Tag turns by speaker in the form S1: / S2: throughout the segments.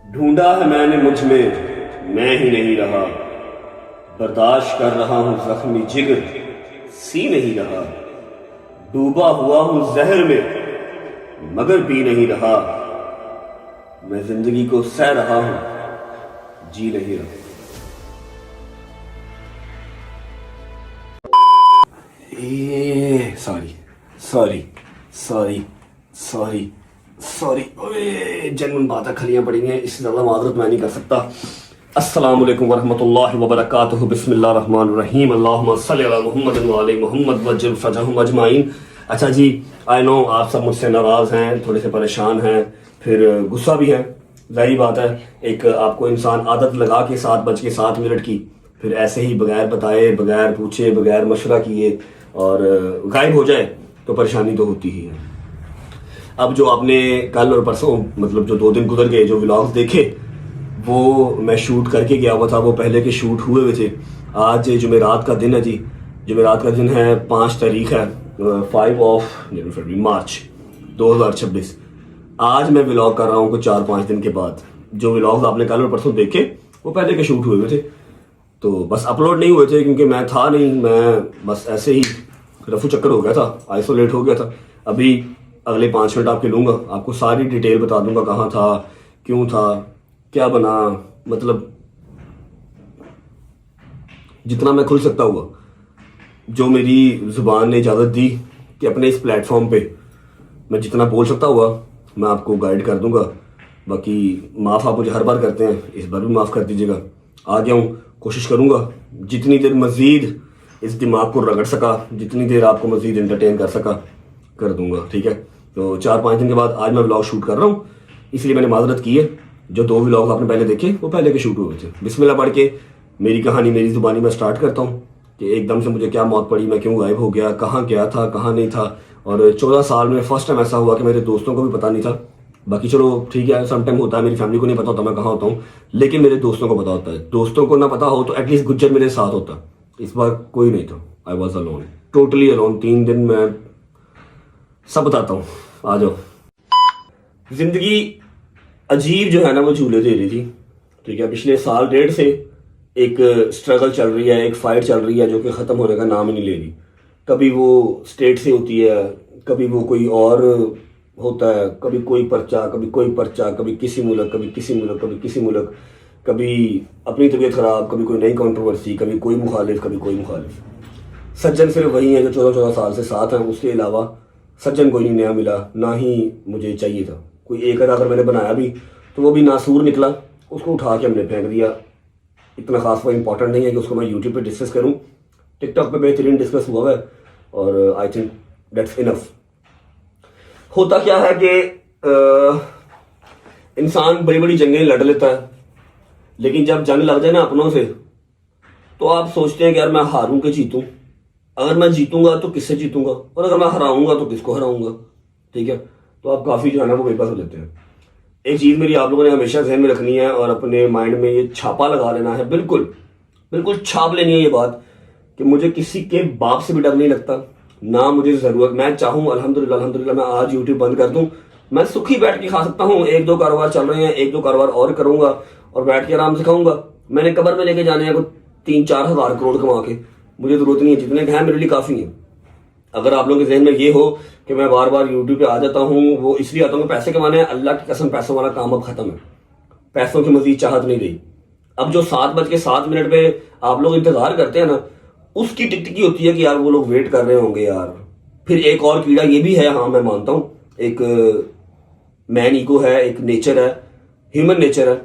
S1: ढूंढा है मैंने मुझ में, मैं ही नहीं रहा। बर्दाश्त कर रहा हूं जख्मी जिगर, सी नहीं रहा। डूबा हुआ हूं जहर में, मगर पी नहीं रहा। मैं जिंदगी को सह रहा हूं, जी नहीं रहा। Sorry sorry sorry sorry sorry, जनमन बात है, खलियां पड़ी हैं, इससे ज़्यादा मादरत मैं नहीं कर सकता। अस्सलाम वालेकुम वरहमतुल्लाहि वबरकातुहू, बिस्मिल्लाहिर्रहमानिर्रहीम, अल्लाहुम्मा सल्लि अला मुहम्मद व अली मुहम्मद वज्जिल फजहहुम अजमाइन। अच्छा जी, आई नो आप सब मुझसे नाराज़ हैं, थोड़े से परेशान हैं, फिर गुस्सा भी हैं, जाहिर बात है। एक आपको इंसान आदत लगा के 7:07 की, फिर ऐसे ही बगैर बताए, बगैर पूछे, बगैर मशवरा किए और गायब हो जाए तो परेशानी तो होती ही है। अब जो आपने कल और परसों, मतलब जो 2 दिन गुजर गए, जो व्लॉग्स देखे, वो मैं शूट करके गया हुआ था, वो पहले के शूट हुए हुए थे। आज जुमेरात का दिन है जी, जुमेरात का दिन है, 5 तारीख है, 5 मार्च 2026। आज मैं व्लॉग कर रहा हूँ कुछ 4-5 दिन के बाद। जो व्लॉग्स आपने कल और परसों देखे वो पहले के शूट हुए हुए थे, तो बस अपलोड नहीं हुए थे क्योंकि मैं था नहीं, मैं बस ऐसे ही रफू चक्कर हो गया था, आइसोलेट हो गया था। अभी अगले 5 मिनट आपके लूँगा, आपको सारी डिटेल बता दूंगा, कहाँ था, क्यों था, क्या बना, मतलब जितना मैं खुल सकता हुआ, जो मेरी जुबान ने इजाज़त दी कि अपने इस प्लेटफॉर्म पे मैं जितना बोल सकता हुआ मैं आपको गाइड कर दूंगा। बाकी माफ़ आप मुझे हर बार करते हैं, इस बार भी माफ़ कर दीजिएगा। आ गया हूँ, कोशिश करूँगा जितनी देर मज़ीद इस दिमाग को रगड़ सका, जितनी देर आपको मज़ीद एंटरटेन कर सका, कर दूंगा, ठीक है। तो 4-5 दिन के बाद आज मैं व्लॉग शूट कर रहा हूँ, इसलिए मैंने माजरत की है। जो 2 व्लॉग आपने पहले देखे वो पहले के शूट हुए थे। बिस्मिल्लाह पढ़ के मेरी कहानी मेरी ज़ुबानी में स्टार्ट करता हूँ कि एकदम से मुझे क्या मौत पड़ी, मैं क्यों गायब हो गया, कहाँ गया था, कहाँ नहीं था। और 14 साल में फर्स्ट टाइम ऐसा हुआ कि मेरे दोस्तों को भी पता नहीं था। बाकी चलो ठीक है, सम टाइम होता है, मेरी फैमिली को नहीं पता होता मैं कहाँ होता हूँ, लेकिन मेरे दोस्तों को पता होता है। दोस्तों को ना पता हो तो एटलीस्ट गुज्जर मेरे साथ होता। इस बार कोई नहीं था, I was alone, totally alone. 3 दिन मैं सब बताता हूँ, आ जाओ। जिंदगी अजीब जो है ना वो झूले दे रही थी, ठीक है। पिछले साल 1.5 से एक स्ट्रगल चल रही है, एक फाइट चल रही है जो कि ख़त्म होने का नाम ही नहीं ले रही। कभी वो स्टेट से होती है, कभी वो कोई और होता है, कभी कोई पर्चा, कभी कोई पर्चा, कभी किसी मुल्क, कभी किसी मुल्क, कभी किसी मुल्क, कभी अपनी तबीयत ख़राब, कभी कोई नई कंट्रोवर्सी, कभी कोई मुखालिफ, कभी कोई मुखालिफ। सज्जन सिर्फ वही है जो 14-14 साल से साथ हैं, उसके अलावा सज्जन कोई नहीं नया मिला, ना ही मुझे चाहिए था। कोई एक आधा अगर मैंने बनाया भी तो वो भी नासूर निकला, उसको उठा के हमने फेंक दिया। इतना खास वो इंपॉर्टेंट नहीं है कि उसको मैं यूट्यूब पे डिस्कस करूं। टिकटॉक पे बेहतरीन डिस्कस हुआ है और आई थिंक दैट्स इनफ। होता क्या है कि इंसान बड़ी बड़ी जंगें लड़ लेता है, लेकिन जब जंग लग जाए ना अपनों से, तो आप सोचते हैं कि यार मैं हारूं कि जीतूं, अगर मैं जीतूंगा तो किससे जीतूंगा, और अगर मैं हराऊंगा तो किसको हराऊंगा, ठीक है। तो आप काफ़ी जो है ना वो बेबस हो जाते हैं। एक चीज़ मेरी आप लोगों ने हमेशा ध्यान में रखनी है और अपने माइंड में ये छापा लगा लेना है, बिल्कुल बिल्कुल छाप लेनी है ये बात कि मुझे किसी के बाप से भी डर नहीं लगता, ना मुझे ज़रूरत। मैं चाहूँ अल्हम्दुलिल्लाह अल्हम्दुलिल्लाह मैं आज यूट्यूब बंद कर दूँ, मैं सुखी बैठ के खा सकता हूँ। 1-2 कारोबार चल रहे हैं, 1-2 कारोबार और करूँगा और बैठ के आराम से खाऊंगा। मैंने कब्र में लेके जाने हैं को 3-4 हज़ार करोड़ कमा के, मुझे ज़रूरत नहीं है, जितने हैं मेरे लिए काफ़ी है। अगर आप लोगों के जहन में ये हो कि मैं बार बार यूट्यूब पे आ जाता हूँ, वो इसलिए आता हूँ पैसे कमाने हैं, अल्लाह की कसम पैसों वाला काम अब खत्म है, पैसों की मजीद चाहत नहीं रही। अब जो 7:07 पे आप लोग इंतजार करते हैं ना, उसकी टिकटिकी होती है कि यार वो लोग वेट कर रहे होंगे यार। फिर एक और कीड़ा ये भी है, हाँ मैं मानता हूँ, एक मैन ईगो है, एक नेचर है, ह्यूमन नेचर है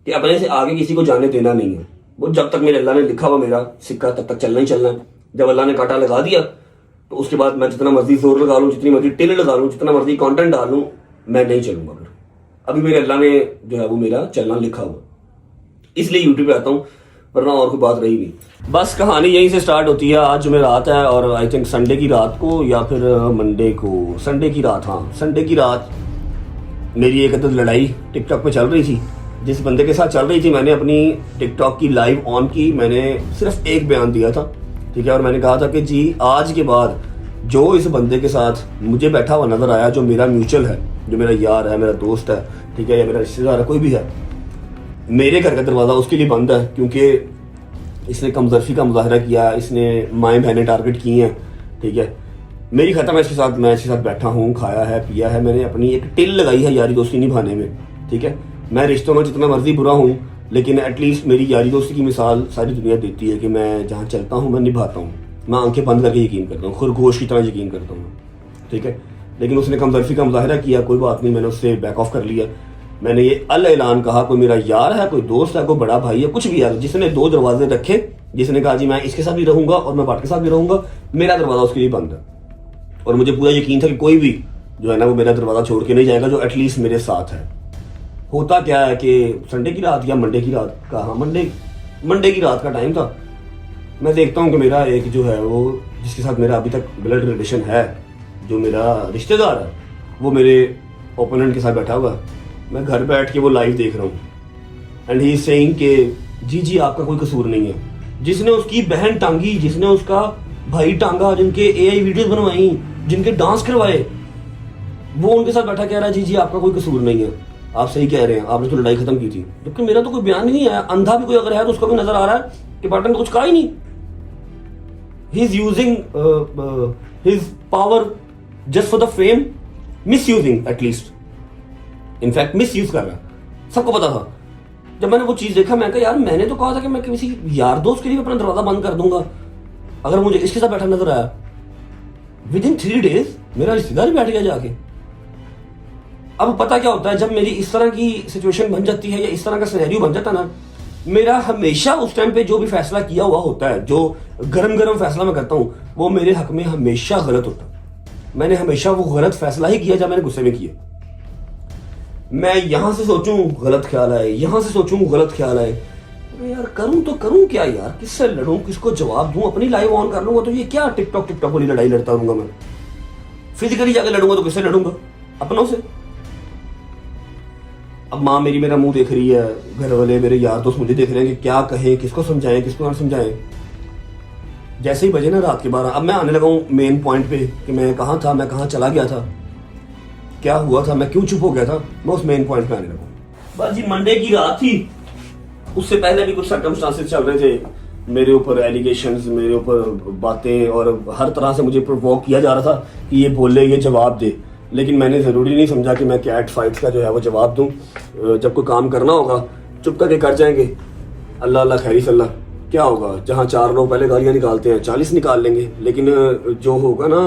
S1: कि अपने से आगे किसी को जाने देना नहीं है। वो जब तक मेरे अल्लाह ने लिखा हुआ मेरा सिक्का तब तक चलना ही चलना है। जब अल्लाह ने कांटा लगा दिया तो उसके बाद मैं जितना मर्जी जोर लगा लूँ, जितनी मर्जी टिल लगा लूँ, जितना मर्जी कंटेंट डाल लूँ, मैं नहीं चलूंगा। फिर अभी मेरे अल्लाह ने जो है वो मेरा चलना लिखा हुआ, इसलिए यूट्यूब पे आता हूँ, वरना और कोई बात रही नहीं। बस कहानी यहीं से स्टार्ट होती है। आज जुमेरात है और आई थिंक संडे की रात को या फिर मंडे को, संडे की रात, हाँ संडे की रात मेरी एक अदद लड़ाई टिकटॉक पे चल रही थी। जिस बंदे के साथ चल रही थी, मैंने अपनी टिकटॉक की लाइव ऑन की, मैंने सिर्फ एक बयान दिया था, ठीक है। और मैंने कहा था कि जी आज के बाद जो इस बंदे के साथ मुझे बैठा हुआ नजर आया, जो मेरा म्यूचुअल है, जो मेरा यार है, मेरा दोस्त है, ठीक है, या मेरा रिश्तेदार है, कोई भी है, मेरे घर का दरवाज़ा उसके लिए बंद है क्योंकि इसने कमजरफी का मुजाहरा किया, इसने माएँ बहनें टारगेट की हैं, ठीक है। मेरी खत्म है इसके साथ, मैं इसके साथ बैठा हूँ, खाया है, पिया है, मैंने अपनी एक टिल लगाई है यारी दोस्ती निभाने में, ठीक है। मैं रिश्तों में जितना मर्जी बुरा हूँ, लेकिन एटलीस्ट मेरी यारी दोस्ती की मिसाल सारी दुनिया देती है कि मैं जहाँ चलता हूँ मैं निभाता हूँ, मैं आंखें बंद करके यकीन करता हूँ, खरगोश की तरह यकीन करता हूँ, ठीक है। लेकिन उसने कमजरफी का मुजाहरा किया, कोई बात नहीं, मैंने उससे बैक ऑफ कर लिया। मैंने ये अल ऐलान कहा, कोई मेरा यार है, कोई दोस्त है, कोई बड़ा भाई है, कुछ भी है, जिसने 2 दरवाजे रखे, जिसने कहा जी मैं इसके साथ भी रहूंगा और मैं बाट के साथ भी रहूंगा, मेरा दरवाजा उसके लिए बंद है। और मुझे पूरा यकीन था कि कोई भी जो है ना वो मेरा दरवाजा छोड़ के नहीं जाएगा जो एटलीस्ट मेरे साथ है। होता क्या है कि संडे की रात या मंडे की रात का, हाँ मंडे की रात का टाइम था। मैं देखता हूँ कि मेरा एक जो है वो जिसके साथ मेरा अभी तक ब्लड रिलेशन है, जो मेरा रिश्तेदार है, वो मेरे ओपोनेंट के साथ बैठा हुआ है। मैं घर बैठ के वो लाइव देख रहा हूँ एंड ही इज सेइंग कि जी आपका कोई कसूर नहीं है। जिसने उसकी बहन टांगी, जिसने उसका भाई टांगा, जिनके एआई वीडियोस बनवाई, जिनके डांस करवाए, वो उनके साथ बैठा कह रहा है जी आपका कोई कसूर नहीं है, आप सही कह रहे हैं, आपने तो लड़ाई खत्म की थी। जबकि मेरा तो कोई बयान ही नहीं आया। अंधा भी कोई अगर है तो उसको भी नजर आ रहा है कि पार्टनर ने कुछ कहा ही नहीं। He is using his power just for the fame, miss using at least, in fact miss use कर रहा है, सबको पता था। जब मैंने वो चीज देखा मैं कहा यार मैंने तो कहा था कि मैं किसी यार दोस्त के लिए अपना दरवाजा बंद कर दूंगा अगर मुझे इसके साथ बैठा नजर आया। विद इन 3 डेज मेरा रिश्तेदार बैठ गया जाके। अब पता क्या होता है, जब मेरी इस तरह की सिचुएशन बन जाती है या इस तरह का सिनेरियो बन जाता ना, मेरा हमेशा उस टाइम पे जो भी फैसला किया हुआ होता है, जो गरम फैसला मैं करता हूँ, वो मेरे हक में हमेशा गलत होता है। मैंने हमेशा वो गलत फैसला ही किया जब मैंने गुस्से में किया। मैं यहां से सोचूं गलत ख्याल आए, यहां से सोचूं गलत ख्याल आए, अरे यार करूं तो करूं क्या यार, किससे लड़ूं, किसको जवाब दूं, अपनी लाइव ऑन कर लूंगा तो ये क्या टिकटॉक वाली लड़ाई लड़ता रहूंगा मैं। फिजिकली जाके लड़ूंगा तो किससे लड़ूंगा, अपनों से। अब माँ मेरी मेरा मुंह देख रही है, घर वाले मेरे यार दोस्त मुझे देख रहे हैं कि क्या कहें, किसको समझाएं, किसको ना समझाएं। जैसे ही बजे ना रात के 12, अब मैं आने लगा हूँ मेन पॉइंट पे कि मैं कहाँ था, मैं कहाँ चला गया था, क्या हुआ था, मैं क्यों चुप हो गया था, मैं उस मेन पॉइंट पे आने लगा। बस जी मंडे की रात थी, उससे पहले भी कुछ सर्कमस्टांसेस चल रहे थे, मेरे ऊपर एलिगेशंस, मेरे ऊपर बातें, और हर तरह से मुझे प्रोवोक किया जा रहा था कि ये बोले, ये जवाब दे। लेकिन मैंने ज़रूरी नहीं समझा कि मैं कैट फाइट्स का जो है वो जवाब दूं। जब कोई काम करना होगा चुप करके कर जाएंगे, अल्लाह अल्लाह खैरी सल्ला, क्या होगा। जहाँ 4 लोग पहले गालियाँ निकालते हैं 40 निकाल लेंगे। लेकिन जो होगा ना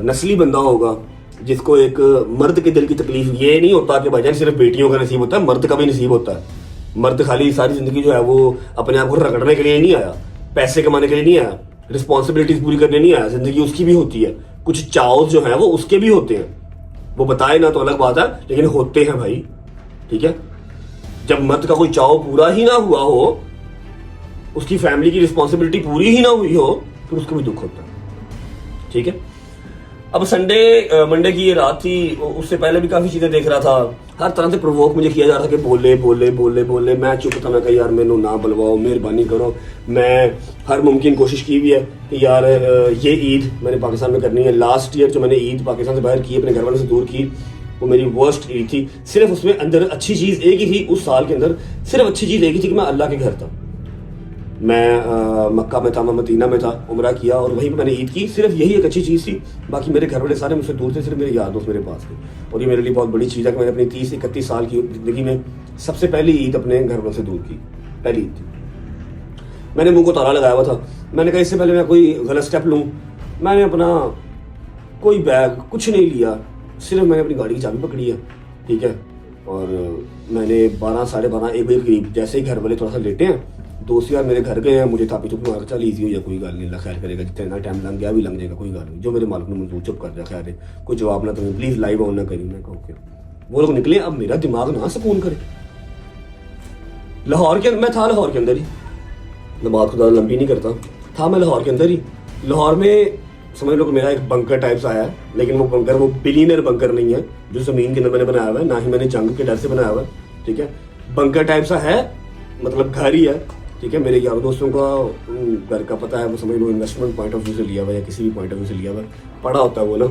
S1: नस्ली बंदा होगा, जिसको एक मर्द के दिल की तकलीफ, ये नहीं होता कि भाईजान सिर्फ बेटियों का नसीब होता है, मर्द का भी नसीब होता है। मर्द खाली सारी जिंदगी जो है वो अपने आप को रगड़ने के लिए नहीं आया, पैसे कमाने के लिए नहीं आया, रिस्पॉन्सिबिलिटीज पूरी करने नहीं आया। जिंदगी उसकी भी होती है, कुछ चाव जो है वो उसके भी होते हैं, वो बताए ना तो अलग बात है, लेकिन होते हैं भाई, ठीक है। जब मर्द का कोई चाव पूरा ही ना हुआ हो, उसकी फैमिली की रिस्पॉन्सिबिलिटी पूरी ही ना हुई हो, फिर उसको भी दुख होता है, ठीक है। अब मंडे की ये रात थी, उससे पहले भी काफी चीजें देख रहा था, हर तरह से प्रोवोक मुझे किया जा रहा था कि बोले बोले बोले बोले। मैं चुप था, मैं कहा यार मैनू ना बुलवाओ, मेहरबानी करो। मैं हर मुमकिन कोशिश की भी है कि यार ये ईद मैंने पाकिस्तान में करनी है। लास्ट ईयर जो मैंने ईद पाकिस्तान से बाहर की, अपने घर वालों से दूर की, वो मेरी वर्स्ट ईद थी। सिर्फ उसमें अंदर अच्छी चीज एक ही थी, उस साल के अंदर सिर्फ अच्छी चीज एक ही थी कि मैं अल्लाह के घर था, मैं मक्का में था, मैं मदीना में था, उम्रा किया और वहीं पे मैंने ईद की। सिर्फ यही एक अच्छी चीज़ थी। बाकी मेरे घर वाले सारे मुझसे दूर थे, सिर्फ मेरे यार दोस्त मेरे पास थे। और ये मेरे लिए बहुत बड़ी चीज़ है कि मैंने अपनी 30-31 साल की ज़िंदगी में सबसे पहली ईद अपने घर वालों से दूर की, पहली ईद थी। मैंने मुंह को ताला लगाया हुआ था। मैंने कहा इससे पहले मैं कोई गलत स्टेप लूँ, मैंने अपना कोई बैग कुछ नहीं लिया, सिर्फ मैंने अपनी गाड़ी की चाबी पकड़ी है, ठीक है। और मैंने 12, साढ़े 12, 1 बजे करीब जैसे ही घर वाले थोड़ा सा लेटे हैं, दोस्त यार मेरे घर गए हैं, मुझे थापी चुप मार, चल ईजी हो या कोई गल नहीं, अल्लाह खैर करेगा, जितना टाइम लग गया भी लग जाएगा, कोई गल नहीं, जो मेरे मालिक ने मंजूर, चुप कर दिया, खैर है, कोई जवाब ना तुम्हें, प्लीज लाइव ऑन ना करी। मैं कहूँ क्या वो लोग निकले, अब मेरा दिमाग ना सुकून करे। लाहौर के मैं था, लाहौर के अंदर ही, नमाज खुदा लंबी नहीं करता था, मैं लाहौर के अंदर ही। लाहौर में समझ लो कि मेरा एक बंकर टाइप सा है, लेकिन वो बंकर वो बिलियनर बंकर नहीं है जो जमीन के अंदर मैंने बनाया हुआ है, ना ही मैंने जंग के डर से बनाया हुआ है, ठीक है। बंकर टाइप सा है, मतलब घर ही है, ठीक है। मेरे यार दोस्तों का घर का पता है, वो समझ लो इन्वेस्टमेंट पॉइंट ऑफ व्यू से लिया हुआ या किसी भी पॉइंट ऑफ व्यू से लिया हुआ, पड़ा होता है वो ना।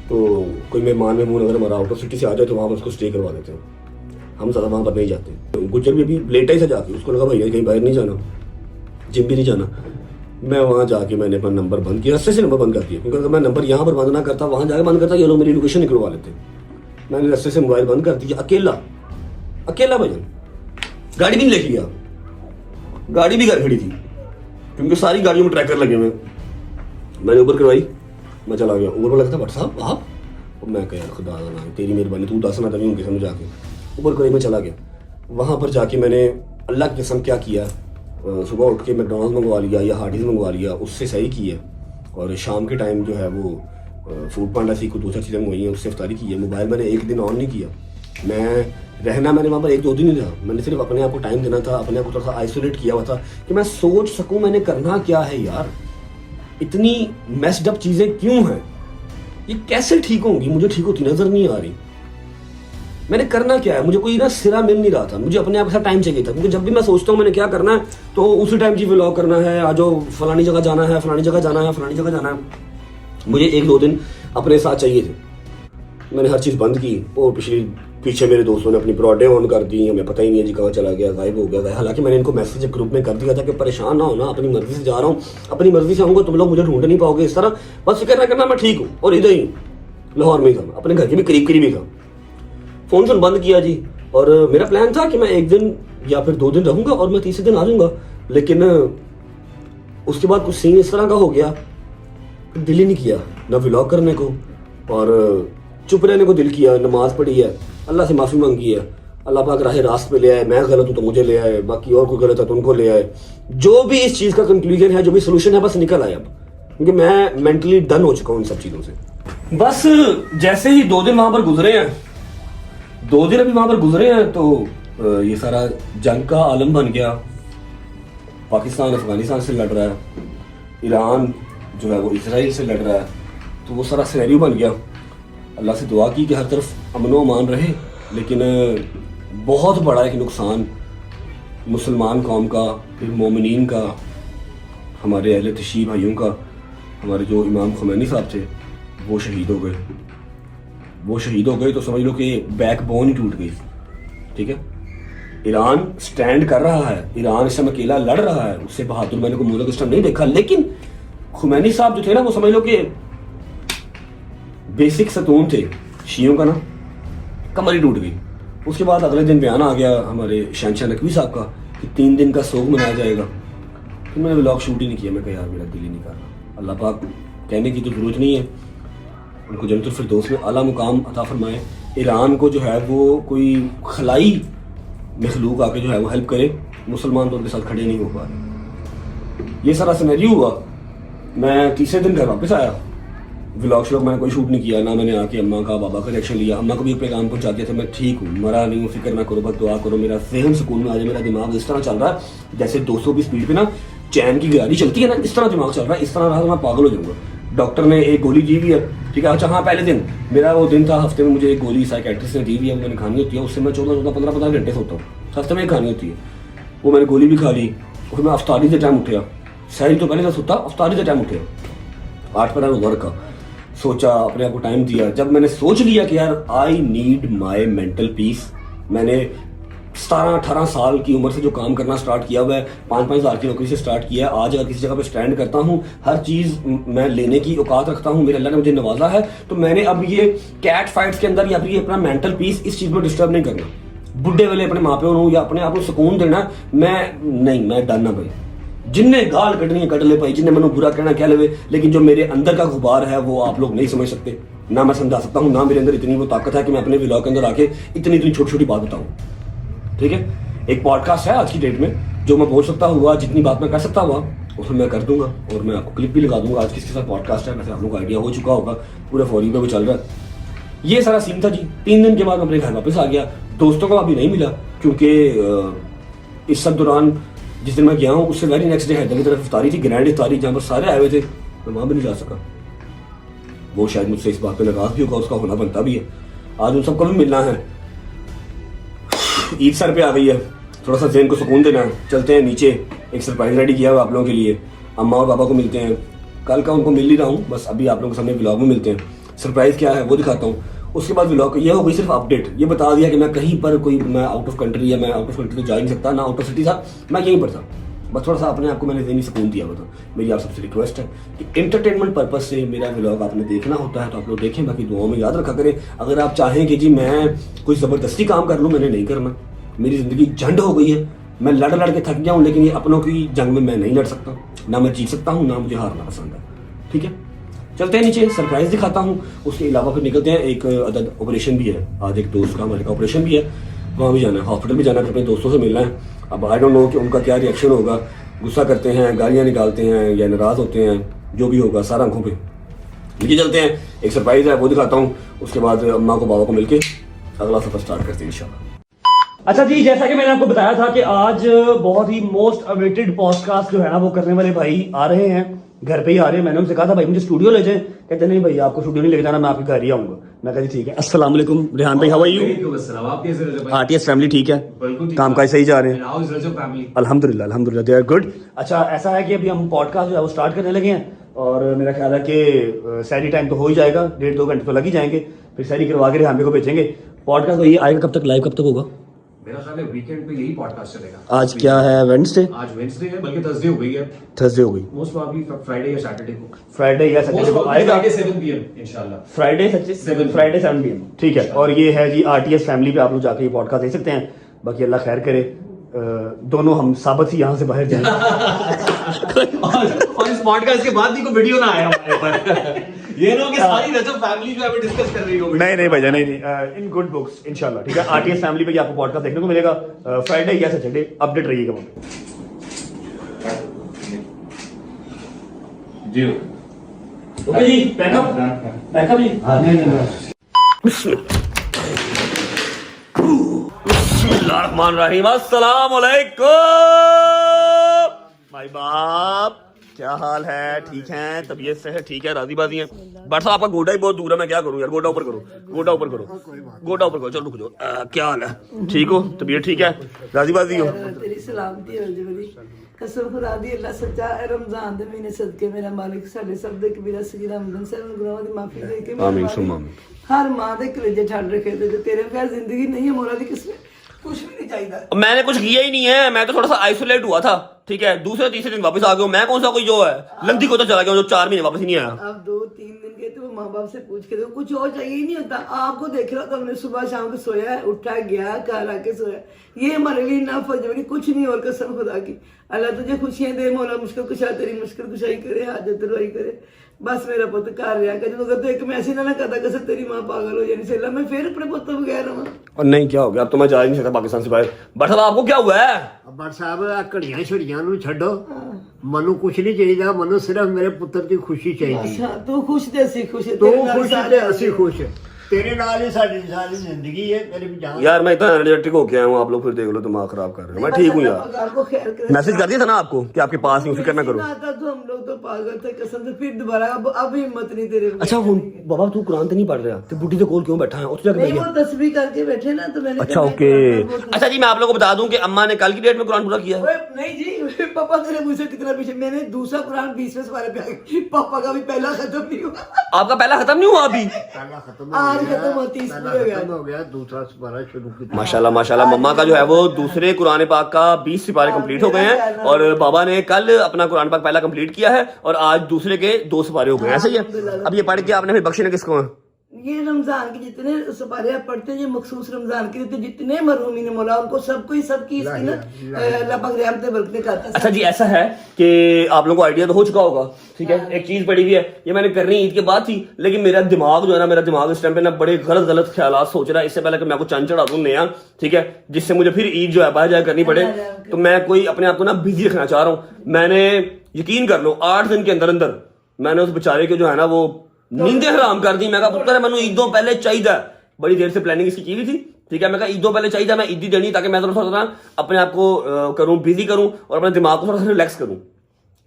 S1: तो कोई मेहमान अगर हमारा आउट ऑफ सिटी से आ जाए तो वहाँ पर उसको स्टे करवा देते हैं। हम ज़्यादा वहाँ पर नहीं जाते। गुज्जर भी अभी लेटा ही से जाके उसको लगा भैया कहीं बाहर नहीं जाना, जिम भी नहीं जाना। मैं वहाँ जाके मैंने अपना नंबर बंद किया, रस्ते से नंबर बंद कर दिया, क्योंकि अगर मैं नंबर यहाँ पर बंद ना करता वहाँ जाके बंद करता ये लोग मेरी लोकेशन निकलवा लेते। मैंने रस्ते से मोबाइल बंद कर दिया, अकेला भजन। गाड़ी भी नहीं लेके गया, गाड़ी भी घर खड़ी थी क्योंकि सारी गाड़ियों में ट्रैकर लगे हुए। मैंने ऊबर करवाई, मैं चला गया। ऊबर पर लगता भाट साहब आप, और मैं कहा खुदा ना तेरी मेहरबानी, तू दस ना तभी उनके समझ जाके ऊबर करवाई। मैं चला गया, वहाँ पर जाके मैंने अल्लाह की कसम क्या किया, सुबह उठ के मैकडॉनल्ड्स मंगवा लिया या हार्डीज मंगवा लिया, उससे सही की है। और शाम के टाइम जो है वो फूड पांडा सी को 2-4 चीज़ें मंगवाई हैं, उससे इफ्तारी की है। मोबाइल मैंने एक दिन ऑन नहीं किया। मैंने वहाँ पर 1-2 दिन नहीं रहा। मैंने सिर्फ अपने आप को टाइम देना था, अपने आप को थोड़ा सा आइसोलेट किया हुआ था कि मैं सोच सकूँ मैंने करना क्या है यार। इतनी मेस्ड अप चीज़ें क्यों हैं, ये कैसे ठीक होंगी, मुझे ठीक होती नजर नहीं आ रही। मैंने करना क्या है, मुझे कोई ना सिरा मिल नहीं रहा था, मुझे अपने आप के साथ टाइम चाहिए था। क्योंकि जब भी मैं सोचता हूँ मैंने क्या करना है तो उसी टाइम जी व्लॉग करना है, आज फलानी जगह जाना है, फलानी जगह जाना है, फलानी जगह जाना है। मुझे 1-2 दिन अपने साथ चाहिए थे। मैंने हर चीज़ बंद की। और पीछे मेरे दोस्तों ने अपनी ब्रॉडें ऑन कर दी, हमें पता ही नहीं है जी कहाँ चला गया, गायब हो गया। हालांकि मैंने इनको मैसेज ग्रुप में कर दिया था कि परेशान ना होना, अपनी मर्जी से जा रहा हूँ, अपनी मर्जी से आऊँगा, तुम लोग मुझे ढूंढ नहीं पाओगे इस तरह, बस फिक्र ना करना, मैं ठीक हूँ। और इधर ही लाहौर में ही था, अपने घर के भी करीब ही था। फोन बंद किया जी। और मेरा प्लान था कि मैं 1 दिन या फिर 2 दिन रहूंगा और मैं तीसरे दिन आ जाऊंगा। लेकिन उसके बाद कुछ सीन इस तरह का हो गया, दिल ही नहीं किया ना व्लॉग करने को, और चुप रहने को दिल किया। नमाज पढ़ी है, अल्लाह से माफ़ी मांगी है, अल्लाह पाक राह रास्त पे ले आए। मैं गलत हूँ तो मुझे ले आए, बाकी और कोई गलत है तो उनको ले आए। जो भी इस चीज़ का कंक्लूजन है, जो भी सोल्यूशन है, बस निकल आया अब, क्योंकि मैं मेंटली डन हो चुका हूँ इन सब चीज़ों से। बस जैसे ही 2 दिन वहाँ पर गुजरे हैं, 2 दिन अभी वहाँ पर गुजरे हैं, तो ये सारा जंग का आलम बन गया। पाकिस्तान अफगानिस्तान से लड़ रहा है, ईरान जो है वो इसराइल से लड़ रहा है, तो वो सारा सिनेरियो बन गया। अल्लाह से दुआ की कि हर तरफ अमनो अमान रहे। लेकिन बहुत बड़ा एक नुकसान मुसलमान कौम का, फिर मोमिनीन का, हमारे अहले तशी भाइयों का। हमारे जो इमाम खुमैनी साहब थे वो शहीद हो गए। तो समझ लो कि बैकबोन ही टूट गई। ठीक है, ईरान स्टैंड कर रहा है, ईरान इस समय अकेला लड़ रहा है, उससे बहादुर मैंने कोई मुल्क इस टाइम नहीं देखा। लेकिन खुमैनी साहब जो थे ना, वो समझ लो कि बेसिक सतून थे शियों का ना, कमर ही टूट गई। उसके बाद अगले दिन बयान आ गया हमारे शहनशाह नकवी साहब का कि 3 दिन का सोग मनाया जाएगा। फिर मैंने व्लॉग शूट ही नहीं किया। मैं कहा यार मेरा दिल ही नहीं कर रहा। अल्लाह पाक कहने की तो जरूरत नहीं है, उनको जन्नतुल फिरदौस में आला मुकाम अता फरमाए। ईरान को जो है वो कोई खलाई मखलूक आके जो है वो हेल्प करे, मुसलमान तो उनके साथ खड़े नहीं हो पा रहे। ये सारा सिनेरियो हुआ। मैं तीसरे दिन घर वापस आया। व्लॉग मैंने कोई शूट नहीं किया, ना मैंने आके अम्मा का बाबा का रिएक्शन लिया। अम्मा को भी अपने काम पहुंचा दिया था, मैं ठीक हूँ, मरा नहीं हूँ, फिक्र ना करो, बस दुआ करो, मेरा जहन सुकून में आ जाए। मेरा दिमाग इस तरह चल रहा है जैसे 200 की स्पीड पे ना चैन की गाड़ी चलती है ना, इस तरह दिमाग चल रहा है। इस तरह रहा तो मैं पागल हो जाऊंगा। डॉक्टर ने एक गोली दी हुई है, ठीक है। अच्छा हाँ, पहले दिन मेरा वो दिन था, हफ्ते में मुझे एक गोली साइकेट्रिस्ट ने दी हुई है, मैंने खानी होती है। उससे मैं 14-15 घंटे सोता हूँ, हफ्ते में खानी होती है। वो मैंने गोली भी खा ली। फिर मैं अफ्तारी से टाइम उठा, सहरी तो पहले था सोता, अफ्तारी से टाइम उठा 8 पर वर्क का, सोचा, अपने आप को टाइम दिया। जब मैंने सोच लिया कि यार I need my mental peace, मैंने 17-18 साल की उम्र से जो काम करना स्टार्ट किया हुआ है, 5-5 हज़ार की नौकरी से स्टार्ट किया है। आज अगर किसी जगह पे स्टैंड करता हूँ, हर चीज़ मैं लेने की औकात रखता हूँ, मेरे अल्लाह ने मुझे नवाजा है। तो मैंने अब ये कैट फाइट्स के अंदर या फिर ये अपना मेंटल पीस इस चीज़ में डिस्टर्ब नहीं करना। बुढ़े वाले अपने माँ प्यो को या अपने आप को सुकून देना, मैं डर ना भाई। जिनने गाल कटनी है कट ले भाई, जिनने मैंने बुरा कहना कह ले, लेकिन जो मेरे अंदर का गुबार है वो आप लोग नहीं समझ सकते, ना मैं समझा सकता हूँ, ना मेरे अंदर इतनी वो ताकत है कि मैं अपने व्लॉग के अंदर आके इतनी छोटी छोटी बात बताऊँ। ठीक है, एक पॉडकास्ट है आज की डेट में, जो मैं बोल सकता हुआ, जितनी बात मैं कर सकता हुआ उसमें मैं कर दूंगा, और मैं आपको क्लिप भी लगा दूंगा आज किसके साथ पॉडकास्ट है। वैसे आप लोगों को आइडिया हो चुका होगा, पूरा फॉरी पे भी चल रहा है। ये सारा सीन था जी। 3 दिन के बाद मैं अपने घर वापस आ गया। दोस्तों को अभी नहीं मिला, क्योंकि इस सब दौरान जिस दिन मैं गया हूँ उससे वेरी नेक्स्ट डे हैदर की तरफ इफ्तारी थी, ग्रैंड इफ्तारी, जहाँ पर सारे आए हुए थे, मैं वहाँ भी नहीं जा सका। वो शायद मुझसे इस बात पे नाराज भी होगा, उसका होना बनता भी है। आज उन सबको भी मिलना है। ईद सर पे आ गई है, थोड़ा सा ज़हन को सुकून देना है। चलते हैं नीचे, एक सरप्राइज रेडी किया हुआ आप लोगों के लिए। अम्मा और पापा को मिलते हैं, कल का उनको मिल ही रहा हूँ, बस अभी आप लोगों के सामने व्लॉग में मिलते हैं। सरप्राइज क्या है वो दिखाता हूँ। उसके बाद व्लॉग ये हो गई सिर्फ अपडेट, ये बता दिया कि मैं कहीं पर कोई मैं आउट ऑफ कंट्री या मैं आउट ऑफ कंट्री तो जा ही नहीं सकता, ना आउट ऑफ सिटी था, मैं यहीं पर था। बस थोड़ा सा अपने आप को मैंने ज़हनी सुकून दिया होता। मेरी आप सबसे रिक्वेस्ट है कि एंटरटेनमेंट पर्पज से मेरा व्लॉग आपने देखना होता है तो आप लोग देखें, बाकी दुआओं में याद रखा करें। अगर आप चाहें कि जी मैं कोई ज़बरदस्ती काम कर लूँ, मैंने नहीं करना। मेरी ज़िंदगी झंड हो गई है, मैं लड़ लड़ के थक गया हूँ, लेकिन ये अपनों की जंग में मैं नहीं लड़ सकता, ना मैं जीत सकता हूँ, ना मुझे हारना पसंद है। ठीक है, चलते हैं नीचे, सरप्राइज दिखाता हूँ। उसके अलावा फिर निकलते हैं, एक अदद ऑपरेशन भी है आज, एक दोस्त का हमारे का ऑपरेशन भी है, वहाँ भी जाना है, हॉस्पिटल भी जाना है, अपने दोस्तों से मिलना है। अब आई डोंट नो कि उनका क्या रिएक्शन होगा, गुस्सा करते हैं, गालियाँ निकालते हैं या नाराज़ होते हैं, जो भी होगा सारा आंखों पे। लेके चलते हैं, एक सरप्राइज है वो दिखाता हूँ। उसके बाद अम्मा को बाबा को मिलके अगला सफर स्टार्ट करते हैं इंशाल्लाह।
S2: अच्छा जी, जैसा कि मैंने आपको बताया था कि आज बहुत ही मोस्ट अवेटेड पॉडकास्ट जो है ना वो करने वाले भाई आ रहे हैं, घर पे ही आ रहे हैं। मैंने उनसे कहा था भाई मुझे स्टूडियो ले जाएं, कहते नहीं भाई आपको स्टूडियो नहीं लेके जाना, मैं आपके घर ही आऊंगा। मैं कहा जी ठीक है। अस्सलाम वालेकुम रेहान भाई, हाउ आर यू? आरटीएस फैमिली ठीक है, काम काज सही जा रहे हैं? अल्हम्दुलिल्लाह अल्हम्दुलिल्लाह, दे आर गुड। अच्छा ऐसा है कि अभी हम पॉडकास्ट जो है वो स्टार्ट करने लगे हैं और मेरा ख्याल है कि सैरी टाइम तो हो ही जाएगा, 1.5-2 घंटे तो लग ही जाएंगे, फिर सैरी करवा के रेहान भाई को भेजेंगे। पॉडकास्ट ये आएगा कब तक, लाइव कब तक होगा?
S3: मेरा ख्याल है वीकेंड पे यही पॉडकास्ट चलेगा।
S2: आज क्या है, वेडनेसडे?
S3: आज वेडनेसडे है, बल्कि थर्सडे हो गई है।
S2: थर्सडे हो गई,
S3: मोस्ट प्रॉब्ली फ्राइडे या सैटरडे को।
S2: फ्राइडे या सैटरडे को आएगा।
S3: फ्राइडे 7 PM इंशाल्लाह।
S2: फ्राइडे 7 PM, ठीक है। और ये है जी आरटीएस फैमिली पे, आप लोग जाके ये पॉडकास्ट देख सकते हैं। बाकी अल्लाह खैर करे, दोनों हम साबित ही यहाँ से बाहर जाएं।
S3: और इस पॉडकास्ट के बाद भी कोई वीडियो ना आया हमारे ऊपर। ये ना कि सारी रजब फैमिली जो है वो डिस्कस कर रही हो।
S2: नहीं भैया, नहीं, इन गुड बुक्स इंशाल्लाह, ठीक है। आरटीएस फैमिली पे आपको पॉडकास्ट देखने को मिलेगा फ्राइडे या सैटरडे, अपडेट रहिएगा वहाँ पे
S3: जी।
S2: ओके जी, पैकअप जी। बिस्मिल्लाहिर्रहमानिर्रहीम, अस्सलाम वालेकुम भाई बाप, क्या हाल है? ठीक है, तबीयत से है, ठीक है, राजी बाजी है। बट साहब आपका गोडा ही बहुत दूर है, मैं क्या करूं यार? गोडा ऊपर करो, गोडा ऊपर करो, गोडा ऊपर करो। चलो रुक जाओ, क्या हाल है? ठीक हो? तबीयत ठीक है, राजी बाजी हो?
S4: तेरी सलामती हो जी बड़ी कसम खुदा दी, अल्लाह सच्चा रमजान दे महीने सदके मेरा मालिक साडे सब दे कबीरा सगीरा हमदन से गुनाहों दी माफी दे के
S1: आमीन सुम्मा आमीन।
S4: हर मां दे कलेजे ठंड रखे ते तेरे बगैर जिंदगी नहीं है मौला दी, किसने कुछ भी नहीं चाहिए।
S1: मैंने कुछ किया ही नहीं है, मैं तो थोड़ा सा आइसोलेट हुआ था, ठीक है। दूसरे तीसरे दिन वापस आ गया हूँ। मैं कौन सा कोई जो है लंदी को तो चला गया हूँ जो 4 महीने वापस ही नहीं आया।
S4: अब 2-3 दिन के तो वो माँ बाप से पूछ के दो, कुछ और चाहिए ही नहीं होता। आपको देख रहा हो तो हमने सुबह शाम को सोया है, उठा गया घर आके सोया, ये हमारे लिए ना फजबरी कुछ नहीं। और कसम खुदा की, अल्लाह तुझे खुशियां दे मौला, मुश्किल कुशा तेरी मुश्किल कुशाई करे, हाजत रवाई करे। बस मेरा पुत घर रहा कर, जो तो एक मैसेज ना करता कसर तेरी मां पागल हो जानी से, मैं फिर अपने पुत तो बगैर रहा।
S1: और नहीं क्या हो गया, अब तो मैं जा ही नहीं सकता पाकिस्तान से बाहर। बट साहब आपको क्या हुआ है?
S5: बट साहब आ घड़ियां छड़ियां नू छड्डो, मनु कुछ नहीं चाहिए, मनु सिर्फ मेरे पुत्र की खुशी चाहिए।
S4: अच्छा तू खुश ते असी खुश,
S5: तू खुश ते असी खुश, तेरे नाल ही सारी सारी जिंदगी है। मेरी भी जान
S1: यार मैं इतना एनर्जेटिक होके आया हूँ, आप लोग फिर देख लो दिमाग खराब कर रहे हो। मैं ठीक हूँ यार, मैसेज कर दिया था ना आपको कि आपके पास नहीं, फिक्र ना करो।
S4: तो हम लोग तो पागल थे कसम से, फिर दोबारा अब हिम्मत नहीं तेरे में।
S1: अच्छा हूँ बाबा, तू कुरान तो नहीं पढ़ रहा, तो बूटी तो कोल क्यों बैठा है? उस जगह
S4: नहीं वो तस्वीर करके बैठे ना, तो मैंने
S1: अच्छा ओके। अच्छा जी मैं आप लोगों को बता दूं कि अम्मा ने कल की डेट में कुरान पूरा किया है।
S4: ओए, नहीं जी पापा तेरे मुझसे कितना पीछे, मैंने दूसरा कुरान 20वें पारे पे आ गई, पापा का भी पहला खत्म नहीं हुआ।
S1: आपका पहला खत्म नहीं हुआ अभी?
S5: पहला खत्म
S4: आज खत्म होती है,
S5: खत्म हो गया, दूसरा सिपारा शुरू किया।
S1: माशाल्लाह माशाल्लाह, मम्मा का जो है वो दूसरे कुरान पाक का 20 सिपारे कंप्लीट हो गए हैं और बाबा ने कल अपना कुरान पाक पहला कंप्लीट किया है और आज दूसरे के 2 सिपारे हो गए। ऐसे ही है। अब ये पढ़ के आपने फिर बख्शने किसको है?
S4: ये रमजान के जितने सिपारे आप पढ़ते हैं, ये मखसूस रमजान के लिए जितने मरहूमीन मौला उनको सबको ही सबकी इसकी ना अल्लाह पाक रहमतें बरकतें करता है।
S1: अच्छा जी ऐसा है कि आप लोगों को आइडिया तो हो चुका होगा, ठीक है। एक चीज पड़ी हुई है, ये मैंने करनी ईद के बाद थी, लेकिन मेरा दिमाग जो है ना, मेरा दिमाग इस टाइम पे ना बड़े गलत ख्याल सोच रहा है। इससे पहले कि मैं आपको चंद चढ़ा दूं नया, ठीक है, जिससे मुझे फिर ईद जो है बाहर जाकर करनी पड़े, तो मैं कोई अपने आप को ना बिजी रखना चाह रहा हूँ। मैंने यकीन कर लो 8 दिन के अंदर अंदर मैंने उस बेचारे को जो है ना वो नींदें हराम कर दी। मैं कहा पुत्र मैंने ईदों पहले चाहिए, बड़ी देर से प्लानिंग इसकी की हुई थी, ठीक है। मैं कहा ईदों पहले चाहिए, मैं ईदी देनी ताकि मैं थोड़ा सा अपने आप को करूं, बिजी करूं और अपने दिमाग को थोड़ा सा रिलैक्स करूं,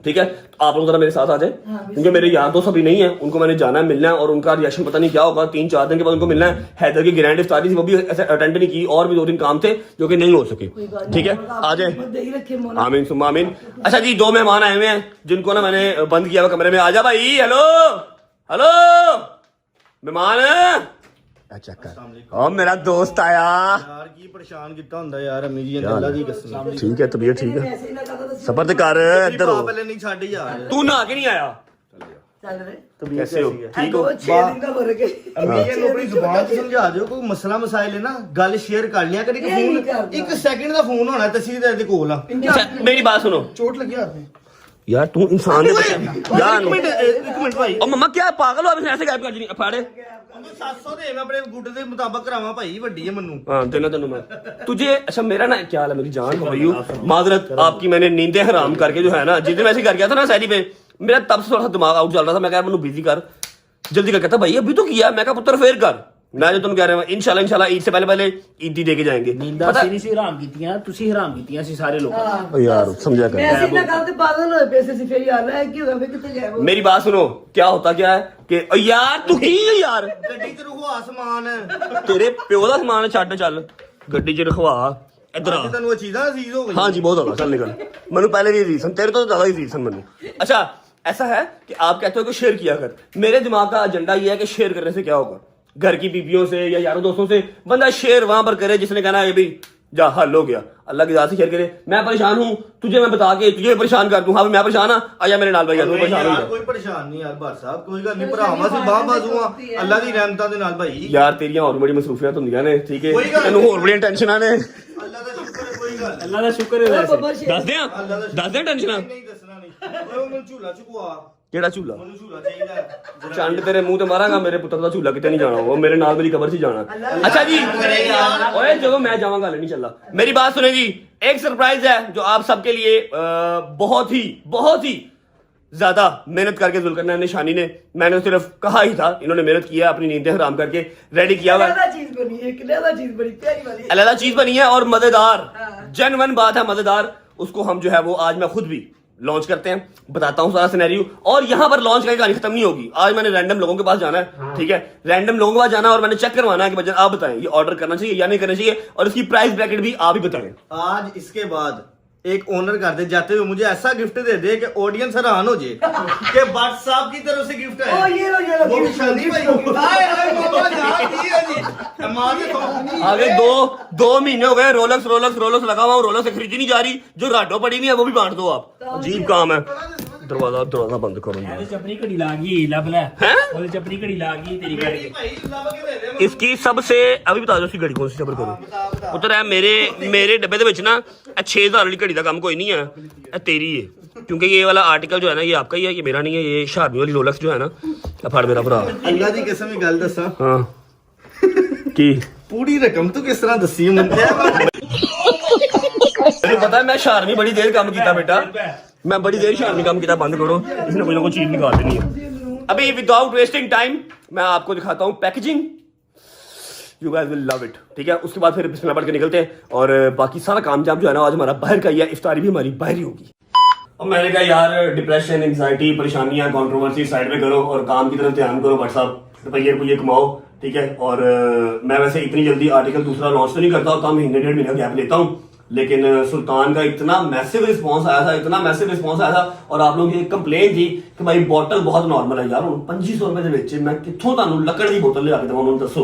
S1: ठीक है। तो आप लोग जरा मेरे साथ आ जाए, क्योंकि मेरे यार दोस्त अभी नहीं है, उनको मैंने जाना है, मिलना है और उनका रिएक्शन पता नहीं क्या होगा। 3-4 दिन के बाद उनको मिलना है। हैदर की ग्रैंड इफ्तारी थी, वो भी ऐसे अटेंड नहीं की और भी 2 दिन काम थे जो कि नहीं हो सके, ठीक है। आ जाए, आमीन सुम्मा आमीन। अच्छा जी 2 मेहमान आए हुए हैं जिनको ना मैंने बंद किया हुआ कमरे में। आ जा भाई, हेलो हेलो मेहमान,
S2: अच्छा कर ओ मेरा दोस्त आया
S6: यार की परेशान कितना ਹੁੰਦਾ ਯਾਰ ਅਮੀ ਜੀ ਅੱਲਾ ਦੀ ਕਸਮ
S2: ठीक है तबीयत ठीक है
S4: ऐसे ही ना करता तो
S2: सफर ते कर इधर हो
S6: ਪਹਿਲੇ ਨਹੀਂ ਛੱਡ ਯਾਰ
S2: तू नहा के नहीं आया
S4: चल रहे
S2: कैसे हो ठीक हो
S4: 6 दिन का फर्क है
S6: ਅਮੀ ਜੀ ਨੂੰ ਆਪਣੀ ਜ਼ੁਬਾਨ ਚ ਸਮਝਾ ਦਿਓ ਕੋਈ ਮਸਲਾ ਮਸਾਇਲ ਹੈ ਨਾ ਗੱਲ ਸ਼ੇਅਰ ਕਰ ਲਿਆ ਕਰੀ
S4: ਇਹ ਨਹੀਂ
S6: ਫੋਨ
S4: ਕਰਦਾ।
S6: ਇੱਕ ਸੈਕਿੰਡ ਦਾ ਫੋਨ ਹੋਣਾ ਤਸਵੀਰ ਦੇ ਕੋਲ ਆ
S2: अच्छा मेरी बात सुनो
S6: ਚੋਟ ਲੱਗੀ ਹੱਥ ਤੇ
S2: यार तू इंसान है यार
S6: ਇੱਕ ਮਿੰਟ ਭਾਈ
S2: ओ मम्मा क्या पागल हो अभी ऐसे गायब कर दी फाड़े
S6: ਉਹਨੂੰ 700 ਦੇ ਮੈਂ ਆਪਣੇ ਗੁੱਟ ਦੇ ਮੁਤਾਬਕ ਕਰਾਵਾਂ ਭਾਈ ਵੱਡੀ ਹੈ ਮੈਨੂੰ
S2: हाँ देना तेनू मैं तुझे अच्छा मेरा ना क्या हाल है मेरी जान हो रही माजरत आपकी मैंने नींदें हराम करके जो है ना जिस दिन मैं ऐसे कर गया था ना सैरी पे मेरा तब से थोड़ा सा दिमाग आउट चल रहा था मैं कहा मैनू बिजी कर जल्दी कर कहता भाई अभी तो किया मैं कहा पुत्र फेर कर मैं जो तुम कह रहे हो इंशाल्लाह ईद से पहले ईदी दे के जाएंगे
S7: ਨੀਂਦਾਂ ਸੀ ਨਹੀਂ ਸੀ ਹਰਾਮ ਕੀਤੀਆਂ ਤੁਸੀਂ ਹਰਾਮ ਕੀਤੀਆਂ ਸੀ ਸਾਰੇ ਲੋਕਾਂ ਨੇ
S2: ओ यार समझा
S4: मैं ऐसे ही ना करते पागल हो पैसे से फिर यार है कि फिर कितने गए वो
S2: मेरी बात सुनो क्या होता क्या है कि ओ यार तू की है यार
S6: ਗੱਡੀ ਚ ਰਖਵਾ ਸਮਾਨ
S2: तेरे प्यो दा समान छड्ड चल गड्डी च रखवा इधर आ
S6: ਤੈਨੂੰ ਇਹ ਚੀਜ਼ਾਂ ਅਜ਼ੀਜ਼ ਹੋ ਗਈ
S2: हाँ जी बहुत ज्यादा चल निकल मैंने पहले भी रीजन तेरे तो ज्यादा ही रीजन मैंने अच्छा ऐसा है कि आप कहते हो कि शेयर किया कर मेरे दिमाग का एजेंडा ये है कि शेयर करने से क्या होगा घर की बीबियों से या यारों दोस्तों से बंदा शेयर वहां पर करे जिसने कहना है भाई जा हल हो गया अल्लाह की जात से शेयर करे मैं परेशान हूँ तुझे मैं बता के तुझे परेशान कर दूं हाँ मैं परेशान हाँ आजा मेरे नाल भाई तू परेशान हो
S6: ਯਾਰ ਕੋਈ ਪਰੇਸ਼ਾਨ ਨਹੀਂ ਯਾਰ ਭਾਈ ਸਾਹਿਬ ਕੋਈ ਗੱਲ ਨਹੀਂ ਭਰਾਵਾਂ ਸੀ ਬਾਹ ਬਾਜ਼ੂਆਂ ਅੱਲਾ ਦੀ ਰਹਿਮਤਾਂ ਦੇ ਨਾਲ ਭਾਈ
S2: यार तेरियां और बड़ी मसरूफियत होंदियां ने ठीक है
S6: कोई गल
S2: तेनू होर बड़ियां टेंशनां ने
S6: ਅੱਲਾ ਦਾ ਸ਼ੁਕਰ ਹੈ ਕੋਈ ਗੱਲ
S7: ਅੱਲਾ ਦਾ ਸ਼ੁਕਰ ਹੈ ਵੈਸੇ
S4: बाबा शेर
S2: दस दियां टेंशनां
S6: ਨਹੀਂ ਦੱਸਣਾ ਨਹੀਂ ਓਏ ਮੈਨੂੰ ਝੂਲਾ ਚੁਕਵਾ
S2: केड़ा झूला
S6: ਮੈਨੂੰ ਝੂਲਾ ਚਾਹੀਦਾ ਹੈ।
S2: चंड तेरे मुंह ते मारांगा मेरे पुत्र दा झूला किते नहीं जाना वो मेरे नाल मेरी कबर से जाना अच्छा जी ओए जो मैं जावांगा नहीं चलना मेरी बात सुने जी एक सरप्राइज है जो आप सबके लिए बहुत ही ज्यादा मेहनत करके जुल्करनैन निशानी ने मैंने सिर्फ कहा ही था इन्होंने मेहनत किया अपनी नींदें हराम करके रेडी किया हुआ
S4: अलग चीज बनी है एक अलग चीज बड़ी प्यारी वाली
S2: अलग चीज बनी है और मजेदार जेन्युइन बात है मजेदार उसको हम जो है वो आज मैं खुद भी लॉन्च करते हैं बताता हूँ सारा सिनेरियो और यहाँ पर लॉन्च करके कहानी खत्म नहीं होगी आज मैंने रैंडम लोगों के पास जाना है ठीक है रैंडम लोगों के पास जाना है और मैंने चेक करवाना है कि बच्चे आप बताएं ये ऑर्डर करना चाहिए या नहीं करना चाहिए और इसकी प्राइस ब्रैकेट भी आप ही बताएं
S6: आज इसके बाद एक ऑनर कर दे जाते हुए मुझे ऐसा गिफ्ट दे दे कि ऑडियंस हैरान हो जाए कि भट्ट साहब की तरफ से गिफ्ट है
S4: ओ ये लो
S6: वो भी शादी भाई हाय हाय बाबा यार की है जी मां के तो
S2: आगे दो महीने हो गए रोलक्स लगा हुआ हूँ रोलक्स से खरीदी नहीं जा रही जो राडो पड़ी हुई है वो भी बांट दो आप अजीब काम है दरवाजा बंद करो
S7: ਉਹਦੇ ਚ ਆਪਣੀ ਘੜੀ ਲਾ गई ਲੱਭ ਲੈ
S2: हैं
S7: ਉਹਦੇ ਚ ਆਪਣੀ ਘੜੀ ਲਾ गई तेरी घड़ी
S6: भाई लब के दे दे
S2: इसकी सबसे अभी बता दो उसकी घड़ी कौन सी सबर करो उधर है मेरे डब्बे ਦੇ ਵਿੱਚ ਨਾ 6000 ਵਾਲੀ ਘੜੀ ਦਾ ਕੰਮ ਕੋਈ नहीं है ਇਹ तेरी है क्योंकि ये वाला आर्टिकल जो है ना ये आपका ही है ये मेरा नहीं है ये शादी वाली रोलेक्स जो है ना फड़ मेरा भरा
S6: अल्लाह ਦੀ ਕਸਮ ਇਹ ਗੱਲ ਦੱਸਾਂ
S2: हाँ की
S6: ਪੂਰੀ ਰਕਮ ਤੂੰ ਕਿਸ ਤਰ੍ਹਾਂ ਦੱਸੀ ਮੁੰਡਿਆ
S2: मुझे पता है मैं शारमी बड़ी देर काम किया बेटा मैं बड़ी देर शारमी काम किया बंद करो इसने कोई ना कोई चीज निकाल देनी है अभी विदाउट वेस्टिंग टाइम मैं आपको दिखाता हूँ packaging you guys will love it ठीक है उसके बाद फिर बिस्मिल्लाह पढ़ के निकलते हैं और बाकी सारा काम जाम जो है ना आज हमारा बाहर का ही है इफ्तारी भी हमारी बाहर ही होगी और मैंने कहा यार डिप्रेशन एंजाइटी परेशानियां कंट्रोवर्सी साइड में करो और काम की तरफ ध्यान करो व्हाट्सअप रुपये कमाओ ठीक है और मैं वैसे इतनी जल्दी आर्टिकल दूसरा लॉन्च तो नहीं करता होता महीने 1.5 महीने गैप लेता हूँ लेकिन सुल्तान का इतना मैसिव रिस्पांस आया था और आप लोगों की एक कंप्लेन थी कि भाई बॉटल बहुत नॉर्मल है यार 2500 रुपए ਦੇ ਵਿੱਚ मैं कित्थों ਤੁਹਾਨੂੰ ਲੱਕੜ ਦੀ ਬੋਤਲ ਲਿਆ ਕੇ ਦਵਾਂ ਉਹਨੂੰ ਦੱਸੋ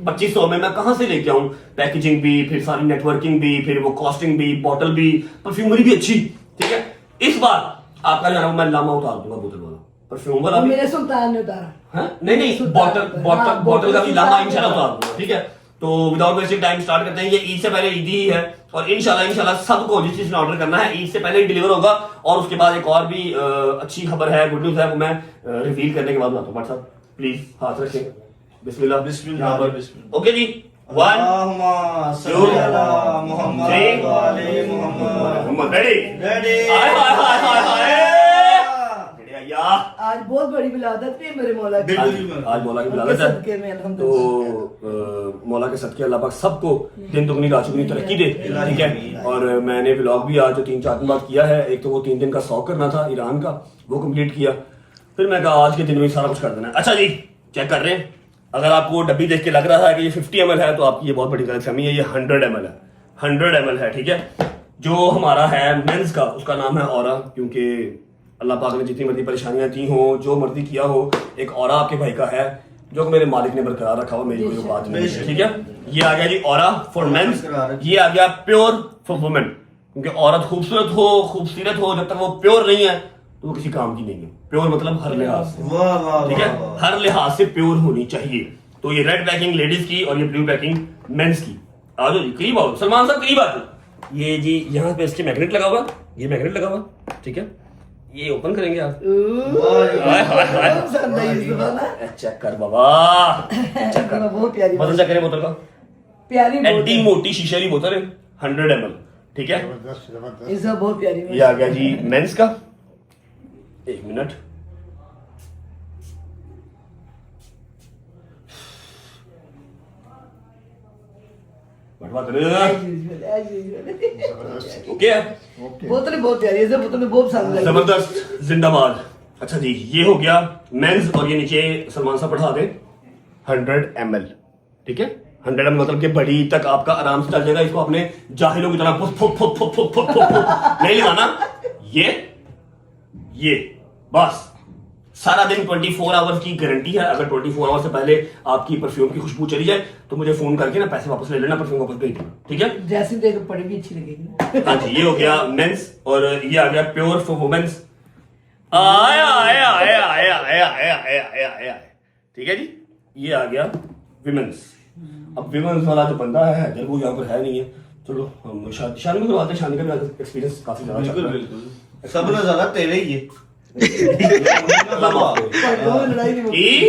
S2: 2500 में मैं कहां से लेके आऊं पैकेजिंग भी फिर सारी नेटवर्किंग भी फिर वो कॉस्टिंग भी बॉटल भी परफ्यूमरी भी अच्छी ठीक है इस बार आपका जो है मैं लामा उतार दूंगा बोतल वाला परफ्यूम वाला भी
S4: मेरे सुल्तान ने उतारा
S2: हाँ? नहीं बॉटल का भी लामा इंशाल्लाह उतार दूंगा ठीक है तो विदाउट वेस्टिंग टाइम स्टार्ट करते हैं ये ईद से पहले ईद ही है और इंशाल्लाह सबको जिस चीज ने ऑर्डर करना है ईद से पहले ही डिलीवर होगा और उसके बाद एक और भी अच्छी खबर है गुड न्यूज है वो मैं रिवील करने के बाद बताता हूँ व्हाट्सएप प्लीज हाथ रखें बिस्मिल्लाह ओके जी 1
S6: अल्लाहुम्मा सल्ली अला मुहम्मद व आले मुहम्मद
S2: रेडी हाय या
S4: आज बहुत बड़ी विलादत है मेरे मौला की
S2: आज मौला की
S4: उनके
S2: विलादत है
S4: सदके में
S2: तो
S4: अल्हम्दुलिल्लाह
S2: मौला के सदके अल्लाह पाक सबको दिन दुगनी रात चुगनी तरक्की दे ठीक है और मैंने व्लॉग भी आज जो 3-4 दिन बाद किया है एक तो वो 3 दिन का शौक करना था ईरान का वो कंप्लीट किया फिर मैं कहा आज के दिन में सारा कुछ कर देना है अच्छा जी चेक कर रहे हैं अगर आपको डब्बी देख के लग रहा है कि ये 50 ml है तो आपकी ये बहुत बड़ी गलतफहमी है ये 100 ml है 100 ml है ठीक है जो हमारा है मेंस का उसका नाम है औरा क्योंकि अल्लाह पाक ने जितनी मर्जी परेशानियां दी हो जो मर्जी किया हो एक औरा आपके भाई का है
S1: जो कि मेरे मालिक ने बरकरार रखा हुआ, मेरी कोई बात नहीं है, ठीक है। ये आ गया जी ऑरा फॉर मेंस, ये आ गया प्योर फॉर वुमेन, क्योंकि औरत खूबसूरत हो, खूबसूरत हो, जब तक वो प्योर नहीं है तो वो किसी काम की नहीं है। प्योर मतलब हर लिहाज से,
S6: वाह वाह
S1: ठीक है, हर लिहाज से प्योर होनी चाहिए। तो ये रेड पैकिंग लेडीज की और ये ब्लू पैकिंग मेंस की। आ जाओ जी, करीब आओ सलमान साहब, करीब आते। ये जी यहाँ पे इसके मैग्नेट लगा हुआ, ये मैग्नेट लगा हुआ, ठीक है। ये ओपन करेंगे आप, हाय हाय हाय, चेक कर बाबा, चेक कर,
S4: बहुत प्यारी
S1: बोतल चेक करें, बोतल का
S4: प्यारी
S1: एड्डी मोटी शीशे वाली बोतल है, 100 ml, ठीक है।
S4: ये सब बहुत प्यारी
S1: ये आ गया जी मेंस का, एक मिनट, ओके है,
S4: बोतलें बहुत प्यारी है, सब बोतलें बहुत पसंद है।
S1: जबरदस्त, जिंदाबाद। अच्छा जी, ये हो गया मेंस, और ये नीचे सलमान साहब बढ़ा दे 100 ml, ठीक है। 100 ml मतलब कि बड़ी तक आपका आराम से चल जाएगा। इसको अपने जाहिलों की तरह foot foot foot foot foot foot foot नहीं लगाना, ये बस सारा दिन 24 आवर्स की गारंटी है। अगर 24 आवर्स से पहले आपकी परफ्यूम की खुशबू चली जाए तो मुझे फोन करके ना पैसे वापस ले लेना, परफ्यूम वापस भेज देना, ठीक है।
S4: ड्रेसिंग देख बड़ी भी अच्छी लगेगी।
S1: हाँ जी, ये हो गया मेंस, और ये आ गया प्योर फॉर वुमेन्स। आया आया आया आया आया आया आया आया आया, ठीक है जी। ये आ गया विमेंस। अब विमेंस वाला जो बंदा है इधर, वो यहाँ पर है नहीं है। चलो हम शादी में करवाते हैं, शादी का भी एक्सपीरियंस काफी ज्यादा
S6: बिल्कुल
S1: अच्छा है।
S6: बिल्कुल, सबने ज्यादा तेरे ही है।
S4: लड़ाई नहीं
S1: ई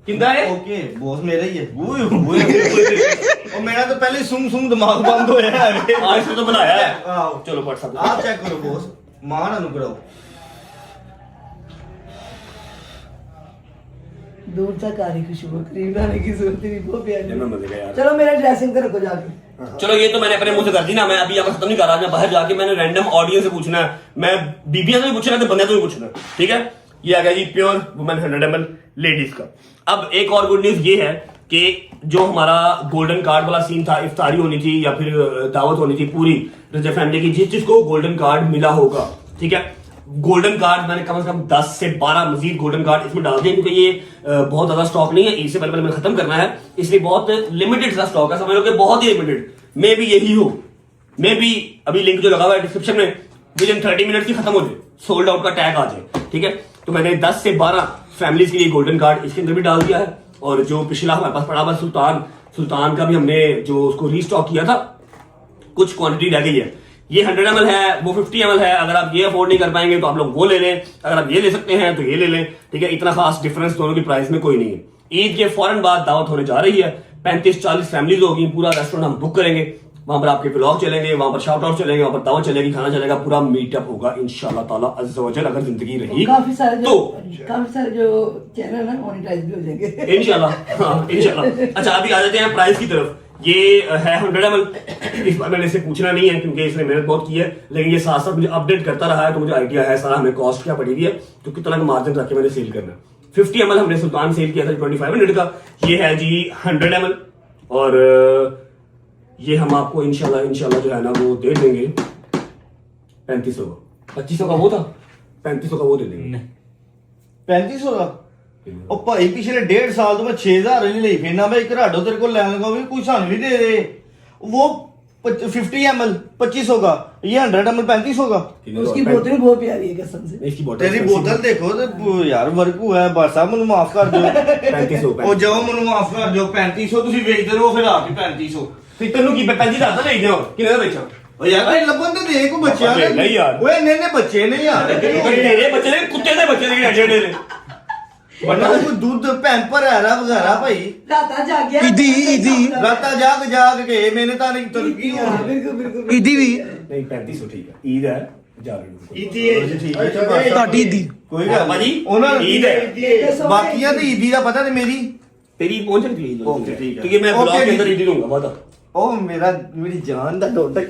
S1: किंदा है,
S6: ओके बॉस मेरा ही है। और मेरा तो पहले सुम सुम दिमाग बंद होया है।
S1: आज से तो बनाया है।
S6: आओ
S1: चलो व्हाट्सएप
S6: आप चेक करो बॉस, मान अनुग्रह।
S4: दूर तक आ रही खुशबू, करीब आने की जरूरत नहीं, बहुत प्यारी।
S1: मैं मजे का यार।
S4: चलो मेरा ड्रेसिंग तो रखो जाके।
S1: चलो ये तो मैंने अपने मुंह से कर दी ना, मैं अभी यहाँ पर खत्म नहीं कर रहा। मैं बाहर जाके मैंने रैंडम ऑडियंस से पूछना है, मैं बीबियां से भी पूछना है, तो बंदे से भी पूछना है, ठीक है। ये आ गया जी प्योर वुमेन 100 ml लेडीज का। अब एक और गुड न्यूज ये है कि जो हमारा गोल्डन कार्ड वाला सीन था, इफ्तारी होनी थी या फिर दावत होनी थी पूरी रजा फैमिली की, जिस जिसको गोल्डन कार्ड मिला होगा, ठीक है, गोल्डन कार्ड मैंने कम से कम 10 से 12 मजीद गोल्डन कार्ड इसमें डाल दिए, क्योंकि ये बहुत ज्यादा स्टॉक नहीं है, इससे पहले मैंने खत्म करना है, इसलिए बहुत लिमिटेड सा स्टॉक है, समझ लो कि बहुत ही लिमिटेड। मे भी यही हो, मे भी अभी लिंक जो लगा हुआ है डिस्क्रिप्शन में, विद इन 30 मिनट्स की खत्म हो जाए, सोल्ड आउट का टैग आ जाए, ठीक है। तो मैंने 10 से 12 फैमिलीज के लिए गोल्डन कार्ड इसके अंदर भी डाल दिया है। और जो पिछला हमारे पास पड़ा हुआ सुल्तान का भी हमने जो उसको रीस्टॉक किया था, कुछ क्वांटिटी रह गई है। ये 100 ml है, वो 50 ml है। अगर आप ये अफोर्ड नहीं कर पाएंगे तो आप लोग वो ले लें, अगर आप ये ले सकते हैं तो ये ले लें, ठीक है। इतना खास डिफरेंस दोनों की प्राइस में कोई नहीं है। ईद के फौरन बाद दावत होने जा रही है, 35-40 फैमिलीज होगी, पूरा रेस्टोरेंट हम बुक करेंगे, वहां पर आपके व्लॉग चलेंगे, वहां पर शाउट आउट चलेंगे, वहां पर दावत चलेगी, खाना चलेगा, पूरा मीटअप होगा इंशाल्लाह ताला अज़्ज़ा वजल, अगर जिंदगी रही
S4: काफी सारे
S1: तो
S4: जो चैनल है मोनेटाइज भी हो जाएंगे
S1: इंशाल्लाह, हाँ इंशाल्लाह। अच्छा अभी आ जाते हैं प्राइस की तरफ। ये है 100 ml, इस बार मैंने इसे पूछना नहीं है क्योंकि इसने मेहनत बहुत की है, लेकिन ये साथ साथ मुझे अपडेट करता रहा है, तो मुझे आइडिया है सारा हमें कॉस्ट क्या पड़ी हुई है, तो कितना का मार्जिन रख के मैंने सेल करना है। 50 ml हमने सुल्तान सेल किया था 2500 का, ये है जी 100 ml, और ये हम आपको इंशाल्लाह जो है ना वो दे देंगे 3500 का। 2500 का वो था, 3500 का वो दे देंगे।
S6: 3500 का ਉਹ ਭਾਈ ਪਿਛਲੇ 1.5 ਸਾਲ ਤੋਂ ਮੈਂ 6000 ਨਹੀਂ ਲਈ ਫਿਰਨਾ, ਮੈਂ ਇੱਕ ਰਾਡੋ तेरे को ਲੈਣ लगा भी कोई ਸਾਨੂੰ नहीं दे रहे। वो 50 ml 2500 का, ये 100 ml 3500 का।
S4: उसकी बोतल भी बहुत प्यारी है कसम से।
S1: इसकी बोतल
S6: तेरी बोतल देखो तो यार वर्कू है, बस साहब ਮੈਨੂੰ ਮਾਫ ਕਰ ਦਿਓ।
S1: 3500
S6: ਉਹ ਜਾਓ ਮੈਨੂੰ ਮਾਫ ਕਰ ਦਿਓ, 3500 ਤੁਸੀਂ ਵੇਚਦੇ ਰਹੋ ਫਿਰ ਆਪ ਹੀ 3500।
S1: ਤੇ ਤੈਨੂੰ ਕੀ 35,000 ਦਾ ਵੇਚਦੇ ਹੋ, ਕਿੰਨੇ ਦਾ ਵੇਚਾਂ?
S6: ਉਹ ਯਾਰ ਇਹ ਲੱਭਣ ਤੇ ਦੇ ਕੋ ਬੱਚਿਆਂ
S1: ਦੇ ਨਹੀਂ ਯਾਰ।
S6: ਓਏ ਇੰਨੇ ਬੱਚੇ ਨੇ ਯਾਰ,
S1: ਤੇਰੇ ਬੱਚੇ ਨੇ ਕੁੱਤੇ ਦੇ ਬੱਚੇ ਨੇ ਜਿਹੜੇ ਨੇ
S6: ਬੰਦਾ ਕੋਈ ਦੁੱਧ ਪੈਂਪਰ ਹੈ ਨਾ ਵਗੈਰਾ ਭਾਈ,
S4: राता जाग गया
S6: ਰਾਤਾਂ ਜਾਗ ਕੇ ਮੈਨੇ ਤਾਂ ਨਹੀਂ ਤਰਕੀ
S4: हाँ, बिल्कुल बिल्कुल
S2: ईदी भी
S1: ਨਹੀਂ 3500 ਠੀਕ ਹੈ, ਈਦ ਹੈ ਜਾ ਰਹੇ
S6: ਈਦੀ ਹੈ ਠੀਕ ਹੈ
S2: ਤੁਹਾਡੀ ਈਦੀ
S6: ਕੋਈ ਗੱਲ
S1: ਭਾਜੀ,
S6: ਉਹਨਾਂ ਨੂੰ
S1: ਈਦ ਹੈ।
S6: ਬਾਕੀਆਂ ਤੇ ਈਦੀ ਦਾ ਪਤਾ ਤੇ ਮੇਰੀ
S1: तेरी पहुंच सकती है
S6: ओके, ठीक है।
S1: क्योंकि मैं
S6: ओके,
S1: ब्लॉग के अंदर
S6: जी।
S1: ईदी दूंगा वादा।
S6: ਉਹ ਮੇਰੀ ਜਾਨ ਦਾ ਡੋਟਾ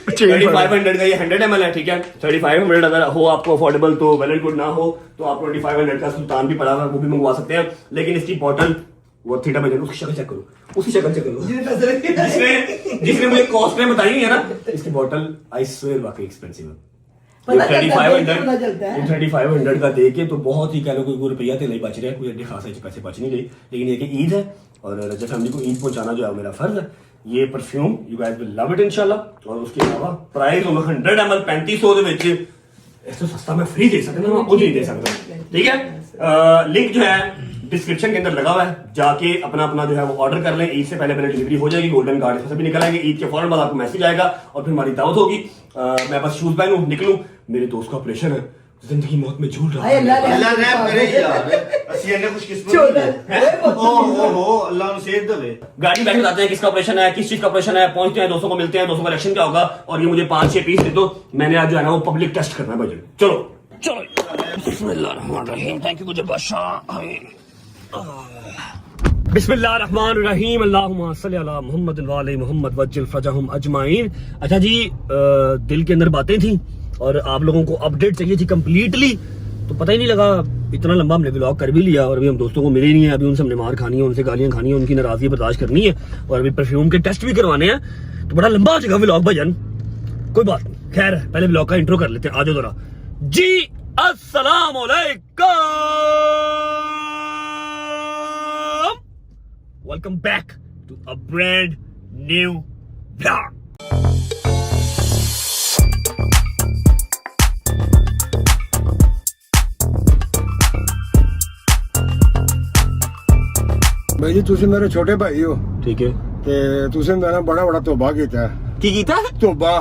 S1: 3500 का ये 100 ml है, ठीक है। 3500 अगर हो आपको अफोर्डेबल तो वेल एंड गुड, ना हो तो आप 2500 का सुल्तान भी पड़ा हुआ है, वो भी मंगवा सकते हैं। लेकिन इसकी बॉटल वो थीटा में उसकी शक्ल चेक करो, उसकी शक्ल चेक करो,
S4: जितने पैसे रखे
S1: जिसने मुझे कॉस्ट में बताई है ना, इसकी बॉटल आई स्वेयर वाकई एक्सपेंसिव है।
S4: पता चलता है,
S2: 3500
S4: पता चलता है।
S2: 3500 का दे के तो बहुत ही कह लो कोई रुपया तो नहीं बच रहा है, कोई एडे खासे पैसे बच नहीं रहे, लेकिन ये कि ईद है और रजत फैमिली को ईद पहुंचाना जो है मेरा फर्ज है। ये perfume you guys will love it इंशाल्लाह। और उसके अलावा प्राइस 100 ml 3500 ਦੇ ਵਿੱਚ ਇਸ ਤੋਂ सस्ता मैं फ्री दे सकता हूँ, कुछ नहीं दे सकता, ठीक है। लिंक जो है डिस्क्रिप्शन के अंदर लगा हुआ है, जाके अपना अपना जो है वो ऑर्डर कर लें। ईद से पहले पहले डिलीवरी हो जाएगी, गोल्डन कार्ड इसमें से भी निकल आएंगे, ईद के फौरन बाद आपको मैसेज आएगा और फिर हमारी दावत होगी। मैं बस शूज पहनूं निकलूं, मेरे दोस्त का ऑपरेशन है, जिंदगी मौत में झूल रहा
S4: हाय
S2: है।
S6: अल्लाह रहम करे यार, ਅਸੀਂ ਇਹਨੇ ਖੁਸ਼ ਕਿਸਮਤ हो अल्लाह ਨੂੰ सेहत देवे।
S2: गाड़ी बैठे बताते हैं किसका ऑपरेशन है, किस चीज का ऑपरेशन है, पहुंचते हैं दोस्तों को मिलते हैं, दोस्तों का रिएक्शन क्या होगा। और ये मुझे 5-6 पीस दे दो, मैंने आज जो है ना वो पब्लिक टेस्ट करना है भाई। चलो बिस्मिल्लाहिर्रहमानिर्रहीम, थैंक यू गुजर बादशाह। बिस्मिल्लाहिर्रहमानिर्रहीम, अल्लाहुम्मा सल्ली अला मुहम्मद व आले मुहम्मद वज्जिल फरजहुम अजमाइन। अच्छा जी, दिल के अंदर बातें थी और आप लोगों को अपडेट चाहिए थी कंप्लीटली, तो पता ही नहीं लगा इतना लंबा हमने व्लॉग कर भी लिया और अभी हम दोस्तों को मिले ही नहीं है। अभी उनसे हमने मार खानी है, उनसे गालियां खानी है, उनकी नाराजगी बर्दाश्त करनी है और अभी परफ्यूम के टेस्ट भी करवाने हैं, तो बड़ा लंबा हो जाएगा व्लॉग भाईजान। कोई बात नहीं, खैर पहले व्लॉग का इंट्रो कर लेते हैं। आज जरा जी अस्सलाम वालेकुम, welcome back to a brand new vlog.
S8: भाई जी ਤੁਸੀਂ ਮੇਰੇ ਛੋਟੇ ਭਾਈ ਹੋ
S2: ठीक है,
S8: ਤੇ ਤੁਸੀਂ ਮੇਰਾ ਬੜਾ ਬੜਾ ਤੋਬਾ ਕੀਤਾ ਹੈ।
S2: की कीता
S8: ਤੋਬਾ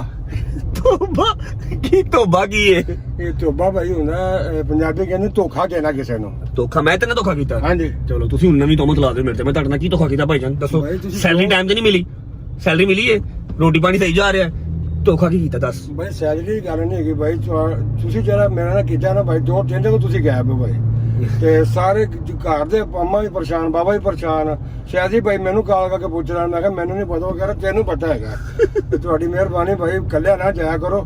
S2: तौबा की तौबा की है।
S8: ਇਹ ਤੋਬਾ ਭਾਈ ਹੁੰਦਾ ਹੈ, ਪੰਜਾਬੀ ਕਹਿੰਦੇ ਧੋਖਾ ਦੇਣਾ ਕਿਸੇ ਨੂੰ।
S2: ਧੋਖਾ ਮੈਂ ਤੇ ਨਾ ਧੋਖਾ ਕੀਤਾ।
S8: ਹਾਂਜੀ
S2: ਚਲੋ ਤੁਸੀਂ ਹੁਣ ਨਵੀਂ ਤੋਮਤ ਲਾ ਦਿਓ ਮੇਰੇ ਤੇ, ਮੈਂ ਤੁਹਾਡੇ ਨਾਲ ਕੀ ਧੋਖਾ ਕੀਤਾ ਭਾਈਜਾਨ ਦੱਸੋ।
S8: ਭਾਈ ਤੁਸੀਂ
S2: ਸੈਲਰੀ ਟਾਈਮ ਤੇ ਨਹੀਂ ਮਿਲੀ, ਸੈਲਰੀ ਮਿਲੀ ਹੈ, ਰੋਟੀ ਪਾਣੀ ਸਹੀ ਜਾ ਰਿਹਾ, ਧੋਖਾ ਕੀ ਕੀਤਾ ਦੱਸ।
S8: ਭਾਈ ਸੈਲਰੀ ਦੀ ਗੱਲ ਨਹੀਂ ਹੈਗੀ ਭਾਈ, ਤੁਸੀਂ ਜਿਹੜਾ ਮੇਰੇ ਨਾਲ ਕੀਤਾ ਨਾ ਭਾਈ 2 ਦਿਨ ਤੋਂ ਤੁਸੀਂ ਗਾਇਬ ਹੋ ਭਾਈ, ਤੇ ਸਾਰੇ ਘਰ ਦੇ ਅੰਮਾ ਵੀ ਪਰੇਸ਼ਾਨ, ਬਾਬਾ ਵੀ ਪਰੇਸ਼ਾਨ, ਸ਼ਾਇਦ ਹੀ ਭਾਈ ਮੈਨੂੰ ਕਾਲ ਕਰਕੇ ਪੁੱਛ ਰਿਹਾ, ਮੈਂ ਕਿਹਾ ਮੈਨੂੰ ਨਹੀਂ ਪਤਾ, ਉਹ ਕਹਿੰਦਾ ਤੈਨੂੰ ਪਤਾ ਹੈਗਾ। ਤੇ ਤੁਹਾਡੀ ਮਿਹਰਬਾਨੀ ਭਾਈ, ਕੱਲਿਆ ਨਾ ਜਾਇਆ ਕਰੋ,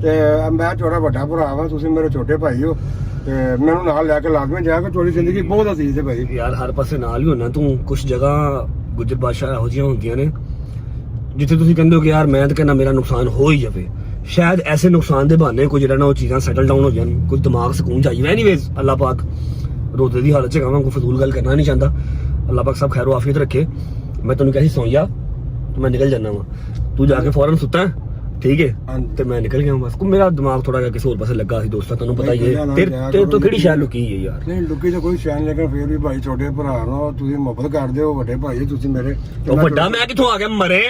S8: ਤੇ ਮੈਂ ਤੁਹਾਡਾ ਵੱਡਾ ਭਰਾ ਵਾਂ, ਤੁਸੀਂ ਮੇਰੇ ਛੋਟੇ ਭਾਈ ਹੋ, ਤੇ ਮੈਨੂੰ ਨਾਲ ਲੈ ਕੇ ਲਾਜ਼ਮੀ ਜਾਇਆ ਕਰੋ, ਤੁਹਾਡੀ ਜ਼ਿੰਦਗੀ ਬਹੁਤ ਅਜ਼ੀਜ਼ ਹੈ ਭਾਈ।
S2: ਯਾਰ ਹਰ ਪਾਸੇ ਨਾਲ ਹੀ ਹੋਣਾ ਤੂੰ, ਕੁਝ ਜਗ੍ਹਾ ਗੁੱਜਰ ਬਾਦਸ਼ਾਹ ਇਹੋ ਜਿਹੀਆਂ ਹੁੰਦੀਆਂ ਨੇ ਜਿੱਥੇ ਤੁਸੀਂ ਕਹਿੰਦੇ ਹੋ ਕਿ ਯਾਰ ਮੈਂ ਤਾਂ ਕਹਿੰਦਾ ਮੇਰਾ ਨੁਕਸਾਨ ਹੋ ਹੀ ਜਾਵੇ, ਸ਼ਾਇਦ ਐਸੇ ਨੁਕਸਾਨ ਦੇ ਬਹਾਨੇ ਕੋਈ ਜਿਹੜਾ ਨਾ ਉਹ ਚੀਜ਼ਾਂ ਸੈਟਲ ਡਾਊਨ ਹੋ ਜਾਣ, ਕੁਝ ਦਿਮਾਗ ਸਕੂਨ ਚਾਹੀਏ। ਐਨੀਵੇਜ਼ ਅੱਲਾਹ ਪਾਕ ਰੋਜ਼ੇ ਦੀ ਹਾਲਤ 'ਚ ਕਹਾਂਗਾ, ਕੋਈ ਫਜ਼ੂਲ ਗੱਲ ਕਰਨਾ ਨਹੀਂ ਚਾਹੁੰਦਾ, ਅੱਲਾਹ ਪਾਕ ਸਭ ਖੈਰ ਆਫੀਅਤ ਰੱਖੇ। ਮੈਂ ਤੈਨੂੰ ਕਿਹਾ ਸੀ ਸੌਂ ਜਾ, तो मैं निकल जाना वा, तू जाके फौरन सुता है, ठीक है, तो मैं निकल गया बस। मेरा दिमाग थोड़ा किसी और पासे लगा सी दोस्ता, तेनू पता ही है तेरे तो किहड़ी शै लुकी है यार।
S8: नहीं लुकी तो कोई शै नहीं, लेकिन फिर भी भाई छोटे भरा नो, तुसीं मुहब्बत करदे हो, वड्डे भाई तुसीं मेरे।
S2: ओ वड्डा मैं किथों आ गया, मरे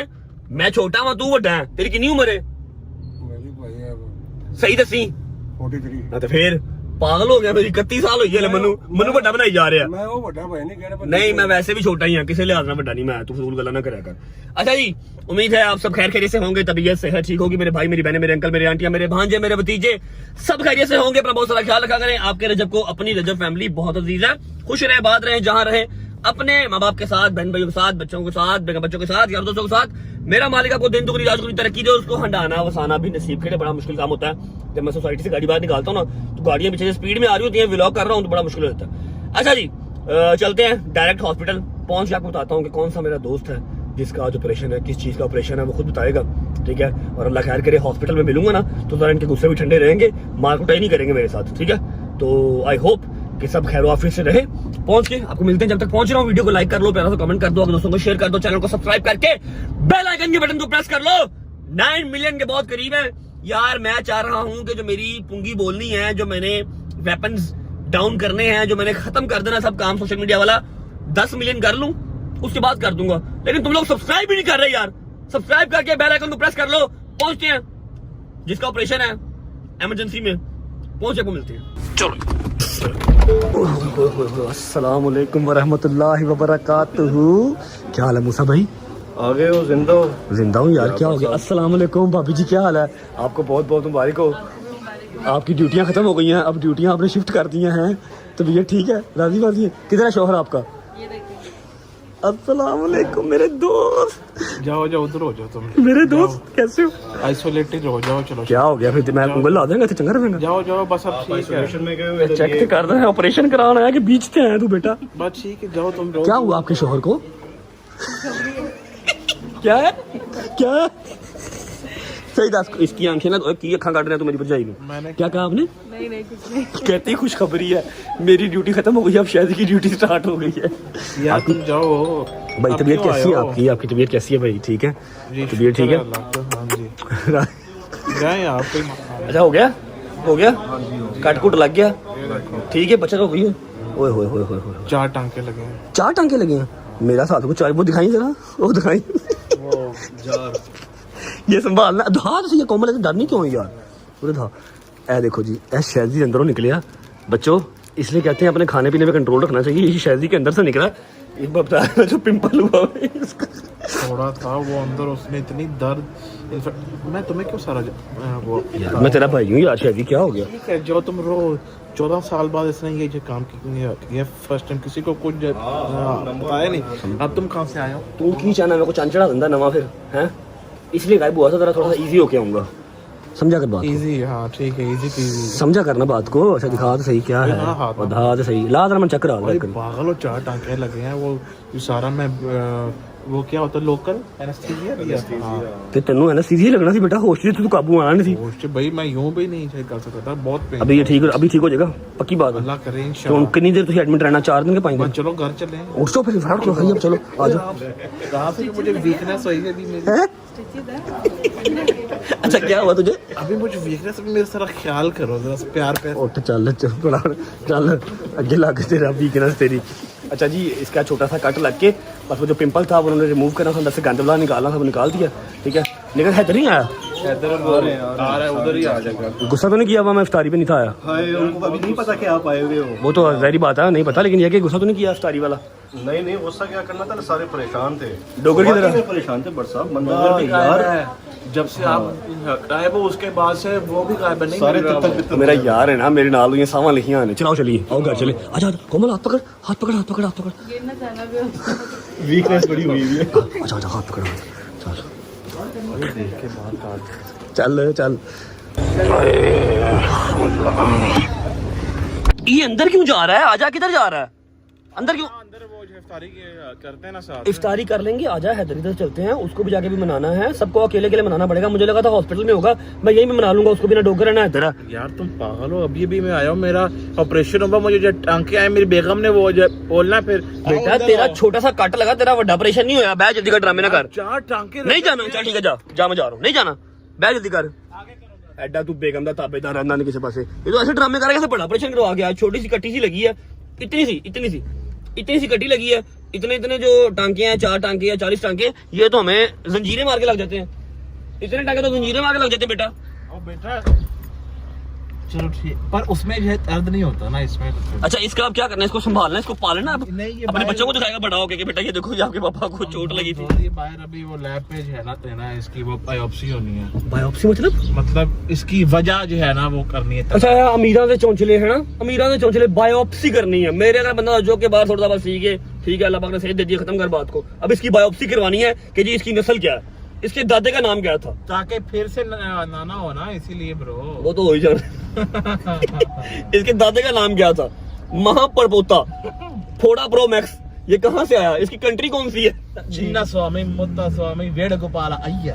S2: मैं छोटा वा, तू वड्डा है, तेरी कितनी उम्र है?
S8: मेरी भाई
S2: सही दसी
S8: 43।
S2: हां तो फिर पागल हो गया, मेरी 31 साल हुई है, मनु बड़ा बनाई जा रहा है।
S8: मैं वो बड़ा भाई नहीं कह रहा,
S2: नहीं मैं वैसे भी छोटा ही हूं, किसी लिहाज में बड़ा नहीं मैं, तू फजूल गल्ला ना करया कर। अच्छा जी, उम्मीद है आप सब खैर खैरियत से होंगे, तबीयत सेहत ठीक होगी, मेरे भाई मेरी बहनें मेरे अंकल मेरे आंटियां मेरे भांजे मेरे भतीजे सब खैरियत से होंगे। अपना बहुत सारा ख्याल रखा करें। आपके रजब को अपनी रजब फैमिली बहुत अजीज है, खुश रहे बात रहे जहां रहे, अपने माँ बाप के साथ, बहन भाइयों के साथ, बच्चों के साथ, बेगम बच्चों के साथ, यार दोस्तों के साथ। मेरा मालिक आपको दिन दुगनी रात दुगनी तरक्की दे, उसको हंडाना वसाना भी नसीब के लिए बड़ा मुश्किल काम होता है। जब मैं सोसाइटी से गाड़ी बाहर निकालता हूँ ना, तो गाड़ियां पीछे से स्पीड में आ रही होती हैं, व्लॉग कर रहा हूँ तो बड़ा मुश्किल होता है। अच्छा जी, चलते हैं डायरेक्ट हॉस्पिटल, पहुंच के आपको बताता हूँ कि कौन सा मेरा दोस्त है जिसका आज ऑपरेशन है, किस चीज का ऑपरेशन है वो खुद बताएगा, ठीक है। और अल्लाह खैर करे, हॉस्पिटल में मिलूंगा ना तो जरा इनके गुस्से भी ठंडे रहेंगे, मार कुटाई नहीं करेंगे मेरे साथ, ठीक है। तो आई होप कि सब खैर वाफियत से रहे। पहुंच के आपको मिलते हैं, जब तक पहुंच रहा हूँ वीडियो को लाइक कर लो, प्यारा सा कमेंट कर दो, अपने दोस्तों को शेयर कर दो, चैनल को सब्सक्राइब करके बेल आइकन के बटन को प्रेस कर लो। 9 मिलियन के बहुत करीब है यार। मैं चाह रहा हूं कि जो मेरी पुंगी बोलनी है, जो मैंने वेपन्स डाउन करने हैं, जो मैंने खत्म कर देना सब काम सोशल मीडिया वाला, 10 मिलियन कर लूं उसके बाद कर दूंगा। लेकिन तुम लोग सब्सक्राइब भी नहीं कर रहे यार। सब्सक्राइब करके बेल आइकन को प्रेस कर लो। पहुंचते हैं, जिसका ऑपरेशन है इमरजेंसी में, पहुंचे को मिलते हैं। चलो, अस्सलाम वालेकुम वरहमतुल्लाहि वबरकातुहू। क्या हाल है मूसा भाई?
S6: आ गए हो जिंदा हो?
S2: जिंदा हूँ यार, क्या हो गया? अस्सलाम वालेकुम भाभी जी, क्या हाल है? आपको बहुत बहुत मुबारक हो, आपकी ड्यूटियां खत्म हो गई हैं, अब ड्यूटियां आपने शिफ्ट कर दी हैं, तो भैया ठीक है, राजी बाजी है। किधर है शौहर आपका? अस्सलाम वालेकुम मेरे दोस्त।
S9: जाओ जाओ उधर हो जाओ तुम।
S2: मेरे दोस्त कैसे हो?
S9: आइसोलेटेड हो जाओ, चलो।
S2: क्या हो गया फिर? मैं उंगल ला देंगे, चंगा रहेगा।
S9: जाओ जाओ बस, अब ठीक है।
S2: चेक तो कर रहे हैं, ऑपरेशन कराना है कि बीचते हैं तू बेटा?
S9: बस ठीक है, जाओ तुम।
S2: क्या हुआ आपके शौहर को? क्या है? क्या है? सही दस, इसकी आंखें ना की अखा काट रहे हैं तुम्हारी भरजाई में। क्या कहा आपने?
S10: नहीं कुछ नहीं।
S2: कहती खुशखबरी है, मेरी ड्यूटी खत्म हो गई, अब शायद की ड्यूटी स्टार्ट हो गई है।
S9: यार तुम जाओ
S2: भाई तबीयत कैसी है आपकी? आपकी तबीयत कैसी है भाई? ठीक है, तबीयत ठीक है?
S9: हाँ जी जाए आप कोई
S2: अच्छा हो गया, हो गया, कट कुट लग गया, ठीक है, बचत हो गई है। ओए होए होए होए होए,
S9: 4 टांके लगे हैं।
S2: 4 टांके लगे हैं। मेरा साथ को 4 वो दिखाई जरा, वो दिखाई।
S6: वो जार
S2: ये संभालना धा तो सही है, कोमल ऐसे डर नहीं क्यों है यार? पूरे धा ए देखो जी, ए शहजी अंदरों निकलिया बच्चों, इसलिए कहते हैं अपने खाने पीने पे कंट्रोल रखना चाहिए। ये शहजी के अंदर से निकला, एक बार बताया जो पिंपल हुआ है इसका।
S9: थोड़ा था वो अंदर, उसने इतनी दर्द। मैं तुम्हें क्यों सारा वो
S2: यार मैं तेरा भाई हूँ यार, शहजी क्या हो गया?
S9: ठीक है जो तुम रो 14 साल बाद इसने ये जो काम किया फर्स्ट टाइम, किसी को कुछ बताया नहीं। अब तुम कहाँ से आए हो?
S2: तू की चाहना मेरे को चांचड़ा धंधा नवा फिर है, इसलिए गायब हुआ था तेरा, थोड़ा सा इजी होके आऊंगा। समझा कर बात को?
S9: इजी, हाँ ठीक है, इजी पीजी।
S2: समझा करना बात को। अच्छा दिखा तो सही क्या है, और धा तो सही ला जरा, मैं चक्कर आ
S9: भाई
S2: रहा
S9: पागल हो, 4 टांके लगे हैं। वो सारा मैं वो क्या होता है लोकल एनेस्थीसिया दिया। हाँ
S2: ते तेनू है ना सीधी लगना सी बेटा, होश से तू काबू आना नहीं सी।
S9: होश भाई मैं यूं भी नहीं कर सकता था, बहुत पेन।
S2: अभी ये ठीक, अभी ठीक हो जाएगा, पक्की बात है।
S9: अल्लाह करे
S2: तो
S9: इंशाल्लाह।
S2: कितनी देर तुम एडमिट रहना? 4 दिन के 5 दिन?
S9: चलो घर चले।
S2: उठ जाओ फिर, फटाफट खाइए, अब चलो आ जाओ।
S9: कहाँ से मुझे वीकनेस हुई है अभी मेरी?
S2: अच्छा क्या हुआ तुझे?
S9: अभी मुझे वीकनेस, मेरे सारा ख्याल करो जरा, प्यार पे।
S2: उठ चल चल आगे लग तेरा वीकनेस तेरी। अच्छा जी, इसका छोटा सा कट लग के बस वो जो पिंपल था वो उन्होंने रिमूव करना था, अंदर से गंद वाला निकालना था, वो निकाल दिया, ठीक है। लेकिन हैदर नहीं आया,
S6: उधर ही आ जाएगा।
S2: गुस्सा तो नहीं किया हुआ? मैं इफ्तारी पे नहीं था आया।
S6: हाय उनको अभी नहीं पता कि आप आए हुए हो।
S2: वो तो जाहिर बात है नहीं पता, लेकिन ये कि गुस्सा तो नहीं किया इफ्तारी वाला?
S6: नहीं गुस्सा क्या करना था, सारे परेशान थे।
S2: डोगर की तरह
S6: परेशान थे बट साहब, बंदा यार
S9: जब से आप गायब हो उसके बाद से वो भी गायब नहीं।
S6: सारे तत्तर
S2: मेरा यार है ना, मेरे नाल ये सावा लिखियां ने। चलाओ चलिए, आओ घर चले। अच्छा कोमल हाथ पकड़, हाथ पकड़, हाथ पकड़, हाथ पकड़।
S10: गिरना जाना भी
S6: वीकनेस बड़ी हुई है।
S2: अच्छा हाथ पकड़, चल चल। ये अंदर क्यों जा रहा है? आजा, किधर जा रहा है? अंदर क्यों?
S9: अंदर वो जो इफ्तारी करते हैं ना साथ,
S2: इफ्तारी कर लेंगे, आजा हैदर इधर चलते हैं, उसको भी जाके भी मनाना है। सबको अकेले अकेले मनाना पड़ेगा। मुझे लगा था हॉस्पिटल में होगा, मैं यहीं पे मना लूंगा उसको, बिना डोगर रहना हैदर।
S9: यार तुम पागल हो, अभी मैं आया हूँ, मेरा ऑपरेशन होगा, मुझे जो टांके आए मेरी बेगम ने वो जो बोलना फिर।
S2: बेटा तेरा छोटा सा कट लगा, तेरा बड़ा ऑपरेशन नहीं होया। बैठ जल्दी कर, ड्रामे ना कर।
S9: 4 टांके
S2: नहीं जाना, चल ठीक है, जा मैं जा रहा हूँ। नहीं जाना, बैठ जल्दी कर। एडा तू बेगम का ताबेदार रहना नहीं किसी पासे। ये तो ऐसे ड्रामे करेगा, बड़ा ऑपरेशन करवा गया। छोटी सी कट्टी सी लगी है, इतनी सी कट्टी लगी है। इतने जो टांके हैं, 4 टांके या 40 टांके, ये तो हमें जंजीरें मार के लग जाते हैं। इतने टांके तो जंजीरें मार के लग जाते हैं बेटा।
S9: बेटा चलो ठीक, पर उसमें जो है दर्द नहीं होता ना इसमें।
S2: अच्छा इसका अब क्या करना है? इसको संभालना, इसको पालना। अब
S9: नहीं, ये
S2: अपने बच्चों को दिखाएगा बड़ा होके कि बेटा ये देखो, ये आपके पापा को चोट लगी थी।
S9: ये बाहर अभी वो लैब पे जो है ना देना है, इसकी वो बायोप्सी होनी है।
S2: बायोप्सी
S9: मतलब इसकी वजह जो है ना वो करनी है।
S2: अच्छा अमीरा के चौंचले है ना, अमीरा के चौंचले बायोप्सी करनी है। मेरे अगर बंदा जो के बाहर थोड़ा सा सीखे, ठीक है, अल्लाह पाक ने सेहत दे दी, खत्म कर बात को। अब इसकी बायोप्सी करवानी है कि जी इसकी नस्ल क्या है, इसके दादे का नाम क्या था,
S9: ताकि फिर से नाना हो ना, इसीलिए ब्रो।
S2: वो तो हो ही जाना। इसके दादे का नाम क्या था? महापरपोता फोड़ा प्रो मैक्स। ये कहाँ से आया? इसकी कंट्री कौन सी है?
S9: चिन्ना स्वामी, मुद्दा स्वामी, वेणुगोपाल अय्यर।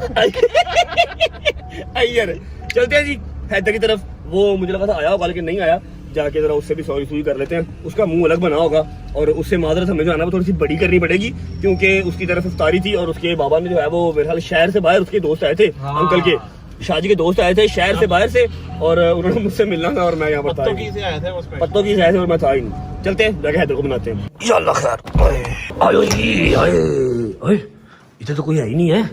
S2: अय्यर। चलते हैं जी हैदर की तरफ। वो मुझे लगा था आया होगा, लेकिन नहीं आया। जाके जरा उससे भी सॉरी कर लेते हैं। उसका मुंह अलग बना होगा और उससे माजरत हमें जो है ना वो थोड़ी सी बड़ी करनी पड़ेगी, क्योंकि उसकी तरफ इफ्तारी थी और उसके बाबा ने जो है वो मेरे ख्याल शहर से बाहर, उसके दोस्त आए थे, अंकल के शादी के दोस्त आए थे शहर से बाहर से, और उन्होंने मुझसे मिलना था और मैं यहाँ पर था।
S9: पत्तों की से आए थे
S2: और मैं था ही नहीं। चलते हैं, जाके हैदर को बनाते हैं। इंशाल्लाह खैर। आयो जी, आए इधर तो कोई है ही नहीं है,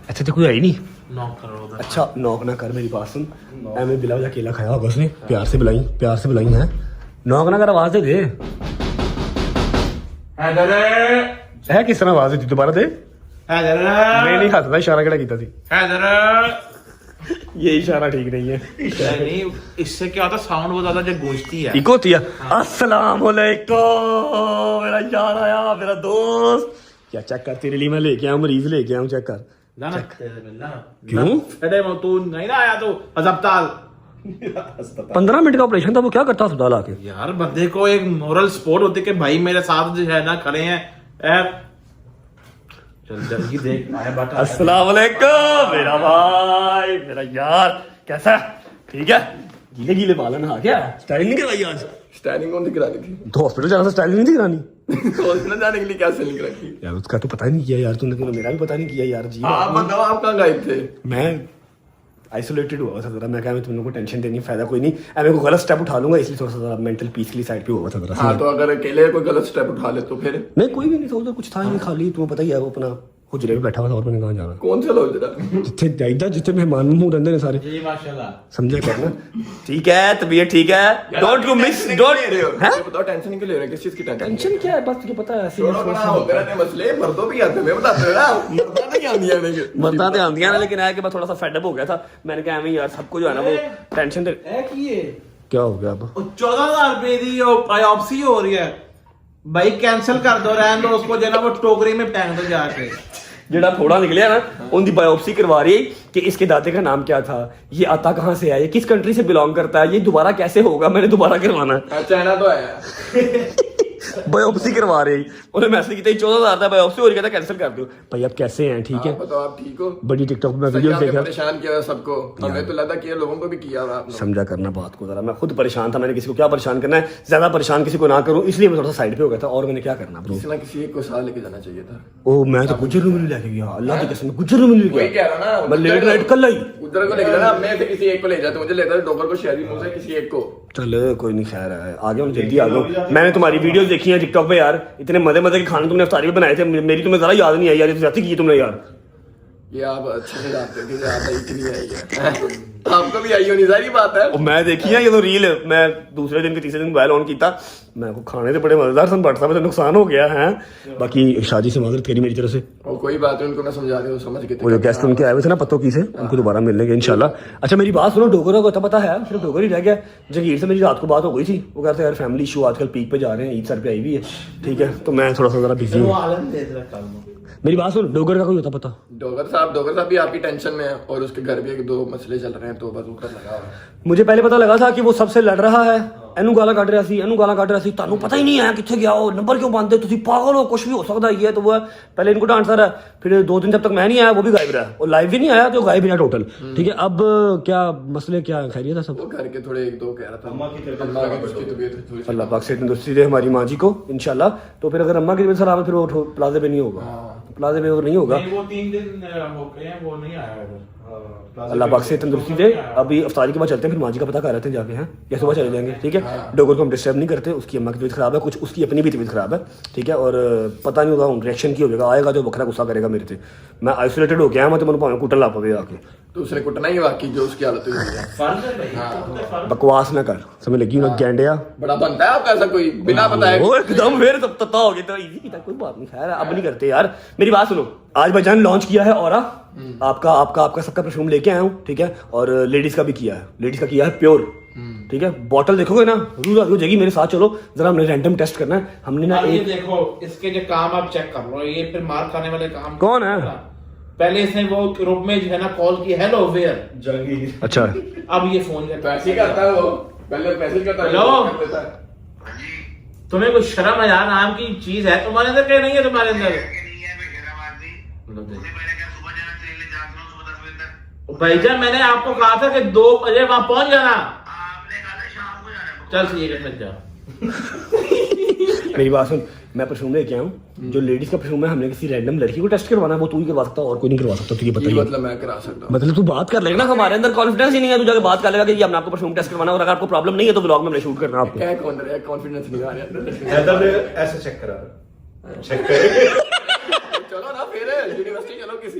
S2: ऐसे तो कोई है ही नहीं।
S9: नॉक करो।
S2: अच्छा नॉक ना कर, मेरी बात सुन। एम बिला वजह अकेला खाया होगा उसने, प्यार से बुलाई है। नॉक ना कर, आवाज दे दे। है किस तरह आवाज दी? दोबारा दे। मैं नहीं खाता था, इशारा केड़ा कीता थी? ये इशारा ठीक नहीं है।
S9: नहीं, इससे क्या होता है, साउंड बहुत ज्यादा जब गूंजती है।
S2: ठीक होती है। अस्सलाम वालेकुम, मेरा यार आया, मेरा दोस्त। क्या चेक कर, तेरे लिए मैं लेके आया, मरीज लेके आया, चेक कर। क्यों?
S9: तू नहीं ना आया, तो अस्पताल
S2: 15 मिनट का ऑपरेशन था, वो क्या करता अस्पताल आके?
S9: यार बंदे को एक मोरल सपोर्ट होती है कि भाई मेरे साथ जो है ना खड़े हैं। चल जल्दी देख आया बात
S2: अस्सलाम वालेकुम मेरा भाई, मेरा यार, कैसा है? ठीक है? गीले गीले बाल नहा क्या स्टाइलिंग नहीं करवाई आज?
S6: स्टाइलिंग कौन सी करानी थी?
S2: तो हॉस्पिटल जाना था, स्टाइलिंग नहीं थी करानी?
S6: हॉस्पिटल जाने के लिए क्या सेलिंग रखी?
S2: यार उसका तो पता ही नहीं किया यार तूने मेरा भी पता नहीं किया यार जी।
S6: आप बताओ, आप कहाँ गायब थे?
S2: मैं आइसोलेटेड हुआ था जरा, मैं क्या तुम लोगों को टेंशन देनी फायदा कोई नहीं, मैं को गलत स्टेप उठा लूंगा इसलिए थोड़ा सा मेंटल पीस के लिए साइड पे हुआ था जरा।
S6: हाँ तो अगर अकेले कोई गलत स्टेप उठा ले तो फिर?
S2: नहीं कोई भी नहीं था उधर, कुछ था ही नहीं, खाली तुम्हें पता ही है वो अपना हुजरे में बैठा हुआ था और मैंने कहाँ जाना।
S6: कौन सा लोग जरा?
S2: जिथे जाइदा जिथे मेहमान मुंह रहंदे ने सारे
S3: जी माशाल्लाह,
S2: समझा करना। ठीक है तबीयत ठीक है, डोंट यू मिस डोंट हैं।
S6: बताओ टेंशन क्यों ले रहे हो? किस चीज की टेंशन?
S2: टेंशन क्या है, बस तुझे पता है ऐसे
S6: छोड़ो बड़ा होते रहते मसले, मर्दों भी आते हैं बताते हो ना, मर्दा नहीं आंदियां ने
S2: मरता तो आंदियां ना, लेकिन है कि मैं थोड़ा सा फेड अप हो गया था, मैंने कहा एवं यार सबको जो है ना वो टेंशन दे। क्या हो गया अब?
S3: 14,000 रुपए की बायोप्सी हो रही है भाई, कैंसिल कर दो, रहने दो उसको, जो है ना वो टोकरी में फेंक दो जाके।
S2: जेड़ा फोड़ा निकलिया ना उनकी बायोप्सी करवा रही है कि इसके दादे का नाम क्या था, ये आता कहाँ से है, ये किस कंट्री से बिलोंग करता है, ये दोबारा कैसे होगा, मैंने दोबारा करवाना है।
S6: चाइना तो आया
S2: बायोप्सी करवा रही, उन्हें मैसेज किया 14,000 का बायोप्सी हो रही, कहता कैंसिल कर दो। भाई अब कैसे हैं? ठीक है
S6: बताओ, आप ठीक हो?
S2: बड़ी टिकटॉक में वीडियो देखा,
S6: परेशान किया सबको, हमें तो लगा कि ये लोगों को भी किया हुआ आपने।
S2: समझा करना बात को जरा, मैं खुद परेशान था, मैंने किसी को क्या परेशान करना है, ज्यादा परेशान किसी को ना करूं, इसलिए मैं थोड़ा सा साइड पे हो गया था, और मैंने क्या करना ब्रो।
S6: किसी ना किसी एक को साथ लेके जाना चाहिए था।
S2: ओ मैं तो गुजर में लेके गया, अल्लाह की कसम गुजर में लेके
S6: वही
S2: गया,
S6: कह रहा ना,
S2: मैं लेट नाइट कल आई
S6: उधर को लेके जाना, मैं से किसी एक को ले जाते, मुझे लेता डॉक्टर को शहरी मुंह से किसी एक को।
S2: चल कोई नहीं, खैर है आ गया, जल्दी आ गया। मैंने तुम्हारी वीडियोस देखी हैं टिकटॉक पे यार, इतने मजे मजे के खाने तुमने इफ्तारी में बनाए थे, मेरी तुम्हें जरा याद नहीं आई यार, ये जाती की तुमने यार।
S6: ये आप अच्छे से जानते हो कि आप इतनी आई है, आपको भी आई होनी, सारी बात है।
S2: और मैं देखी है ये तो रील, मैं दूसरे दिन के तीसरे दिन मोबाइल ऑन किया, मैं को खाने से बड़े मजेदार सन, बट साहब नुकसान हो गया है। बाकी शादी से माजरत करी मेरी तरफ से,
S6: और कोई बात नहीं, उनको मैं समझा रहा हूँ, समझ के।
S2: वो जो गेस्ट उनके आए हुए थे ना पत्तों की से, उनको दोबारा मिल लेंगे इंशाल्लाह। अच्छा मेरी बात सुनो, डोगरा को पता है, सिर्फ डोगरा ही रह गया। जगीर से मेरी रात को बात हो गई थी, वो कहते हैं यार फैमिली इशू आजकल पीक पे जा रहे हैं, ईद सर पे आई हुई है, ठीक है, तो मैं थोड़ा सा जरा बिजी हूँ। मेरी बात सुन, डोगर का कोई होता पता?
S6: डोगर साहब भी आपकी टेंशन में है, और उसके घर भी एक दो मसले चल रहे हैं, तो बस ऊपर लगा हुआ है।
S2: मुझे पहले पता लगा था कि वो सबसे लड़ रहा है, एनू गाला काट रहा सी, एनू गाला काट रहा सी, तानू पता ही नहीं है किथे गया हो, नंबर क्यों पाते, तुसी पागल हो, कुछ भी हो सकता है, तो वो पहले इनको डांटता रहा, फिर 2 दिन जब तक मैं नहीं आया वो भी गायब रहा, और लाइव भी नहीं आया तो गायब ही रहा टोटल। ठीक है, अब क्या मसले, क्या खैरियत है सब?
S6: वो घर के थोड़े एक दो कह रहा था, अम्मा की तबीयत थोड़ी,
S2: अल्लाह पाक से तंदुरुस्ती दे हमारी माँ जी को इंशाल्लाह। तो फिर अगर अम्मा की तबीयत खराब है फिर वो प्लाजे पे नहीं होगा, प्लाजे पे नहीं होगा,
S3: वो 3 दिन हो गए हैं, वो नहीं आया इधर।
S2: अल्लाह पाक से तंदुरुस्ती दे। अभी अफ्तारी के बाद चलते हैं, फिर माँ जी का पता कर रहे थे जाके, हैं या सुबह चले जाएंगे। ठीक है, डोगर को हम डिस्टर्ब नहीं करते, उसकी अम्मा की तबीयत खराब है, कुछ उसकी अपनी भी तबीयत खराब है, ठीक है, और पता नहीं होगा रिएक्शन की हो जाएगा, आएगा जो बखरा गुस्सा करेगा मेरे से। मैं आइसोलेटेड हो गया, मैं तो भावे कुटन ला पवे आके,
S6: दूसरे कुटना ही बाकी जो उसकी हालत हुई है।
S2: बकवास ना कर, समझ लगी ना गैंडिया,
S6: बड़ा बनता है आपका ऐसा कोई बिना बताए?
S2: वो एकदम फिर तब तत्ता हो गया, तो इजी था, कोई बात नहीं, खैर अब नहीं करते यार। मेरी बात सुनो, आज भाईजान लॉन्च किया है ऑरा, आपका सबका परफ्यूम लेके आया हूँ, ठीक है, और लेडीज का भी किया है, लेडीज का किया है प्योर, ठीक है, बॉटल देखोगे ना रूज आ जाएगी, मेरे साथ चलो जरा, हमने रैंडम टेस्ट करना है, हमने ना
S3: ये देखो इसके जो काम आप चेक कर लो, ये फिर मार खाने वाले काम।
S2: कौन है?
S3: पहले इसने वो ग्रुप में जो है ना कॉल की, हेलो वेयर
S6: जंगीर,
S2: अच्छा
S3: अब ये फोन करता है,
S6: ऐसे करता है वो, पहले मैसेज करता है,
S3: हेलो तुम्हें कुछ शर्म है यार, नाम की चीज है तुम्हारे अंदर, क्या नहीं है तुम्हारे अंदर? भाईजान मैंने आपको कहा था कि 2 बजे वहां पहुंच जाना, चल ठीक है फिर जा।
S2: मेरी बात सुन, मैं परफ्यूम लेके आया हूँ, जो लेडीज का परफ्यूम है, हमने किसी रैंडम लड़की को टेस्ट करवाना है, वो तू ही करवा सकता है और कोई नहीं करवा सकता, तुझे पता ही है।
S6: मतलब मैं करा सकता हूँ?
S2: मतलब तू बात कर लेगा ना, हमारे अंदर कॉन्फिडेंस ही नहीं है, तू जाके बात कर लेगा कि ये हमने आपको परफ्यूम टेस्ट करवाना है, और अगर आपको प्रॉब्लम नहीं है तो व्लॉग में हमने शूट करना है आपको।
S6: क्या कॉन्फिडेंस नहीं आ रहा,
S9: ऐसे चेक करा चेक कर
S6: चलो ना फिर यूनिवर्सिटी चलो किसी।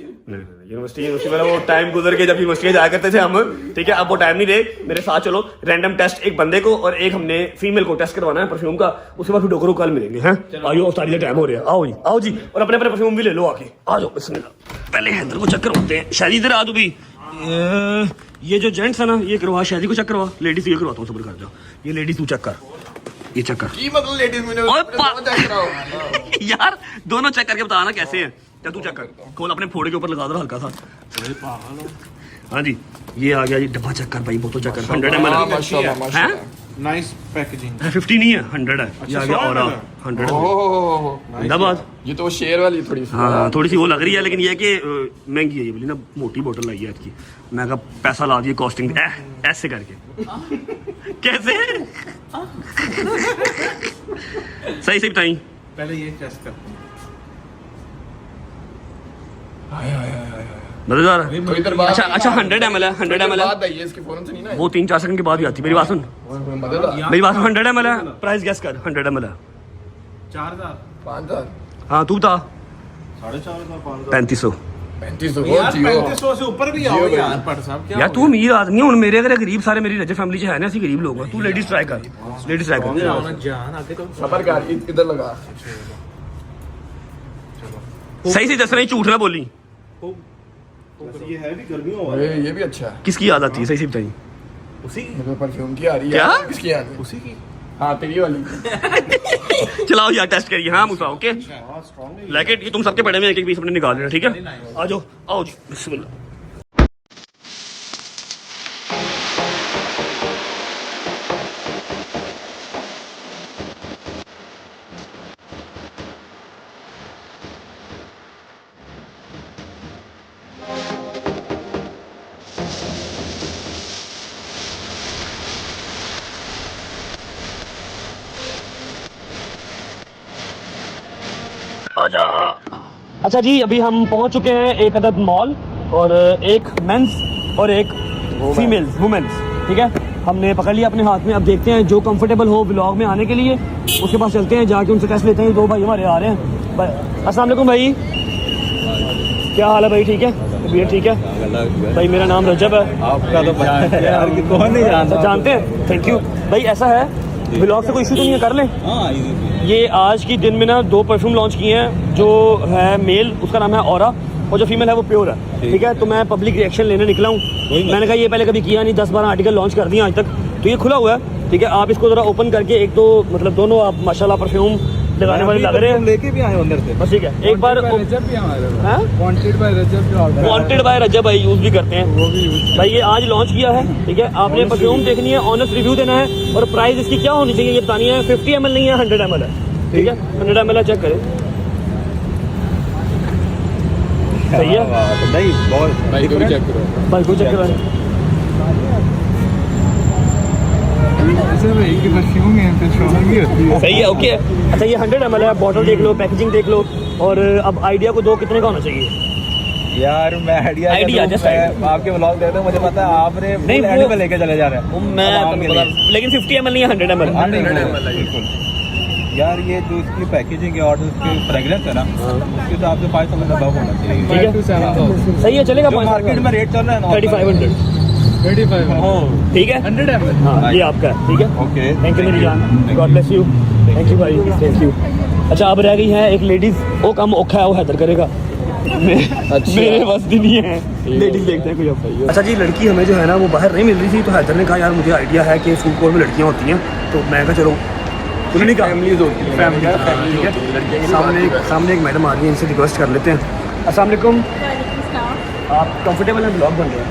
S2: यूनिवर्सिटी वाला वो टाइम गुजर के, जब यूनिवर्सिटी जाया करते थे हम, ठीक है, अब वो टाइम नहीं रहे, मेरे साथ चलो, रैंडम टेस्ट एक बंदे को और एक हमने फीमेल को टेस्ट करवाना है परफ्यूम का, उसके बाद फिर डोगरो कल मिलेंगे, हैं? आइयो सारी टाइम हो रहा है, आओ जी, और अपने अपने परफ्यूम भी ले लो आके, आ जाओ बिस्मिल्लाह। पहले हैदर को चेक करवाते हैं, शादी इधर आ तू भी, ये जो जेंट्स है ना ये करवा, शादी को चेक करवा, लेडीज ये करवाता हूँ, सब्र कर जाओ, ये लेडीज तू चेक कर, ये चेक कर,
S6: की मतलब लेडीज में
S2: यार दोनों चेक करके बताना कैसे हैं, क्या तू चेक कर, खोल अपने फोड़े के ऊपर लगा दो हल्का सा। हाँ जी, ये आ गया जी, डब्बा चेक कर भाई, बोतल चेक कर, 100 ml है,
S9: नाइस पैकेजिंग,
S2: 50 नहीं है 100 है, ये आ गया और 100
S11: ओह
S2: जिंदाबाद।
S11: ये तो शेर वाली थोड़ी सी
S2: हाँ थोड़ी सी वो लग रही है, लेकिन ये है कि महंगी है ये बोली ना, मोटी बोतल लाई है इसकी। मैं कहा पैसा ला दिए कॉस्टिंग ऐसे करके कैसे सही से बताई
S3: पहले ये टेस्ट कर।
S2: मजेदार।
S11: थोड़ी देर बाद
S2: अच्छा 100 ml है, 100 ml है,
S11: बात आई है इसकी फौरन से नहीं ना
S2: वो 3-4 सेकंड के बाद ही आती। मेरी बात सुन,
S11: मजेदार।
S2: मेरी बात सुन, 100 ml है, प्राइस गेस कर। 100 ml है
S3: 4000
S11: 5000
S2: हाँ तू बता।
S6: 450
S2: 3500।
S11: 3500
S3: यार
S11: बहुत जियो
S3: 3500 से ऊपर भी आओ यार पट साहब क्या
S2: यार तू अमीर आदमी है, मेरे अगर गरीब सारे मेरी रजत फैमिली से है ना, ऐसी गरीब लोग हैं। तू लेडीज ट्राई कर, लेडीज ट्राई कर।
S3: जान आगे तो
S11: सबर कर इधर लगा।
S2: सही से दस रही, झूठ ना बोली।
S6: ये है भी गर्मियों वाला।
S11: ये भी अच्छा है।
S2: किसकी याद आती है, सही से बताइए।
S11: मेरे परफ्यूम की आ रही है।
S2: क्या?
S11: किसकी आ रही है?
S3: उसी की
S11: हाँ तेरी वाली।
S2: चलाओ यार टेस्ट करिए। हाँ मुसा ओके लैकेट, ये तुम सबके पड़े में एक एक पीस अपने निकाल लेना, ठीक है? आ जाओ आओ जी, बिस्मिल्लाह। अच्छा जी, अभी हम पहुंच चुके हैं एक अदद मॉल, और एक मेंस और एक फीमेल्स वुमेन्स, ठीक है? हमने पकड़ लिया अपने हाथ में। अब देखते हैं जो कंफर्टेबल हो व्लॉग में आने के लिए, उसके पास चलते हैं, जाके उनसे टेस्ट लेते हैं। दो भाई हमारे आ रहे हैं। अस्सलाम वालेकुम भाई, क्या हाल है भाई? ठीक है, तबीयत ठीक है भाई? मेरा नाम रजब है।
S6: आपका तो कौन नहीं जानता?
S2: जानते हैं, थैंक यू भाई। ऐसा है, व्लॉग से कोई इशू तो नहीं है, कर लें? ये आज की दिन में ना 2 परफ्यूम लॉन्च किए हैं। जो है मेल, उसका नाम है ऑरा, और जो फीमेल है वो प्योर है, ठीक है? तो मैं पब्लिक रिएक्शन लेने निकला हूँ। मैंने कहा ये पहले कभी किया नहीं, 10-12 आर्टिकल लॉन्च कर दिए आज तक। तो ये खुला हुआ है, ठीक है? आप इसको जरा ओपन करके, एक तो मतलब दोनों आप माशाल्लाह परफ्यूम लगाने वाले लग रहे हैं।
S6: लेके भी आए अंदर से।
S2: बस ठीक है, एक बार
S6: रजब भी हमारे
S2: हाँ?
S6: वांटेड बाय रजब
S2: भाई यूज भी करते हैं भाई। ये आज लॉन्च किया है, ठीक है? आपने परफ्यूम देखनी है, ऑनेस्ट रिव्यू देना है, और प्राइस इसकी क्या होनी चाहिए ये बतानी है। 50 ml नहीं है, 100 ml है, ठीक है? 100 ml चेक करें, सही है?
S6: नहीं बहुत
S11: भाई को भी चेक करो।
S2: भाई को चेक करें। सही है, ओके। अच्छा ये 100 ml है, बॉटल देख लो, पैकेजिंग देख लो, और अब आइडिया को दो कितने का होना चाहिए
S6: यार? मैं आइडिया
S2: just
S6: आपके व्लॉग देखते हैं, मुझे पता है आपने
S2: नहीं,
S6: फुल एंड पे लेके चले जा रहे हैं।
S2: लेकिन 50 ml नहीं है, 100 ml है।
S6: बिल्कुल यार, ये जो इसकी पैकेजिंग है और उसकी फ्रेग्रेंस है ना, उसके हिसाब से 500 का दाम होना चाहिए।
S2: ठीक है, सही है, चलेगा।
S6: मार्केट में रेट चल रहा है ना
S2: 3500, ठीक है?
S6: 100 ml।
S2: हाँ ये आपका है, ठीक है?
S6: ओके,
S2: थैंक यू मेरी जान, God bless you. Thank you भाई, थैंक यू। अच्छा अब रह गई है एक लेडीज, वो काम औखा है, वो हैदर करेगा। मेरे बस भी नहीं है, लेडीज देखते हैं कोई अब। अच्छा जी, लड़की हमें जो है ना वो बाहर नहीं मिल रही थी, तो हैदर ने कहा यार मुझे आइडिया है कि फूड कोर्ट में लड़कियाँ होती हैं, तो मैं कहा चलो उन्होंने कहा
S11: फैमिलीज होती है,
S2: ठीक है? सामने एक मैडम आ रही है, इनसे रिक्वेस्ट कर लेते हैं। अस्सलाम वालेकुम, आप कंफर्टेबल हैं? ब्लॉग बन रहे हैं?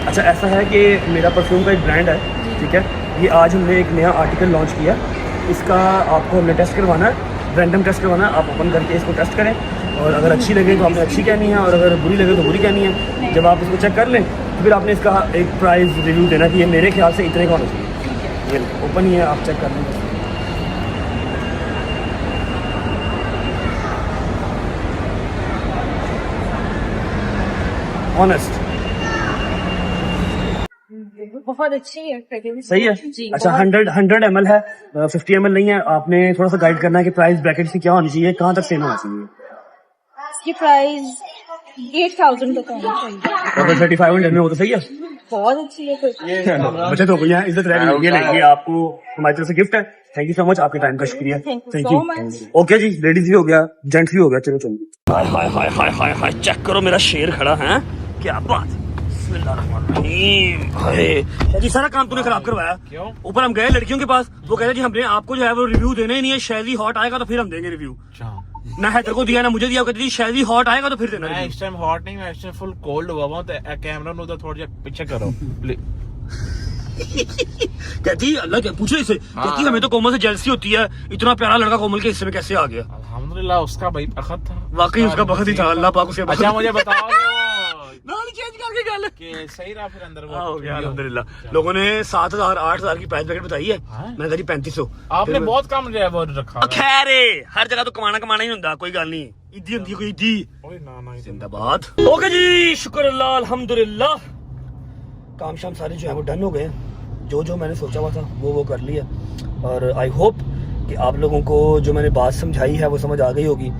S2: अच्छा ऐसा है कि मेरा परफ्यूम का एक ब्रांड है, ठीक है? ये आज हमने एक नया आर्टिकल लॉन्च किया, इसका आपको हमने टेस्ट करवाना है, रैंडम टेस्ट करवाना है। आप ओपन करके इसको टेस्ट करें, और अगर अच्छी लगे तो आपने अच्छी कहनी है, और अगर बुरी लगे तो बुरी कहनी है। जब आप इसको चेक कर लें तो फिर आपने इसका एक प्राइस रिव्यू देना कि ये मेरे ख्याल से इतने का होना चाहिए। ये ओपन ही है, आप चेक कर लें। ऑनेस्ट
S10: बहुत अच्छी है फ्रेग्रेंस,
S2: सही है?
S10: जी,
S2: अच्छा
S10: बहुत-
S2: 100 ml है, 50 ml नहीं है। आपने थोड़ा सा गाइड करना है कि प्राइस ब्रैकेट से क्या होनी चाहिए, कहाँ तक सेम होना चाहिए?
S10: इसकी प्राइस 8000 तक होनी चाहिए।
S2: अगर 3500 में हो तो सही है।
S10: बहुत अच्छी है फिर।
S2: बचत हो गई है, इज्जत रह गई। ये लेंगे, आपको हमारी तरफ से गिफ्ट है। थैंक यू सो मच, आपके टाइम का शुक्रिया।
S10: Thank you so much.
S2: Okay जी, लेडीज भी हो गया, जेंट्स भी हो गया, चलो चलिए। हाय हाय हाय हाय हाय हाय, चेक करो मेरा शेर खड़ा है, क्या बात है। बिस्मिल्लाहिर्रहमानिर्रहीम। हाय जी, सारा काम तूने खराब करवाया। क्यों? ऊपर हम गए लड़कियों के पास, वो कह रहे जी हमने आपको जो है वो रिव्यू देना ही नहीं है, शैली हॉट आएगा तो फिर हम देंगे रिव्यू। ना हैदर को दिया ना मुझे दिया, कहती थी शैली हॉट आएगा तो फिर देना
S3: मैं
S2: review।
S3: इस टाइम हॉट नहीं, मैं इस टाइम फुल कोल्ड हुआ हूं, तो कैमरा नु उधर थोड़ा जिहा पीछे करो प्लीज।
S2: कहती अल्लाह के पूछ रही इससे, कहती हमें तो कोमल से जेलसी होती है, इतना प्यारा लड़का कोमल के हिस्से में कैसे आ गया।
S9: अल्हम्दुलिल्लाह उसका भाई बखत था,
S2: वाकई उसका बखत ही था, अल्लाह पाक उसे
S9: अच्छा मुझे बताओ
S2: नाम चेंज करके गल
S9: कि सही रहा फिर अंदर वो
S2: हो गया अल्हम्दुलिल्लाह। लोगों ने 7,000 8,000 की प्राइस ब्रैकेट बताई है, मैंने कहा जी 3500।
S9: आपने बहुत कम जो है वो रखा।
S2: खैर हर जगह तो कमाना ही होता, कोई गल नहीं, इद्दी होंदी कोई इद्दी।
S9: ओए ना ना
S2: जिंदाबाद। ओके जी, शुक्र अल्लाह अल्हम्दुलिल्लाह, काम शाम सारे जो है वो डन हो गए। जो मैंने सोचा हुआ था वो कर लिया, और आई होप कि आप लोगों को जो मैंने बात समझाई है वो समझ आ गई होगी।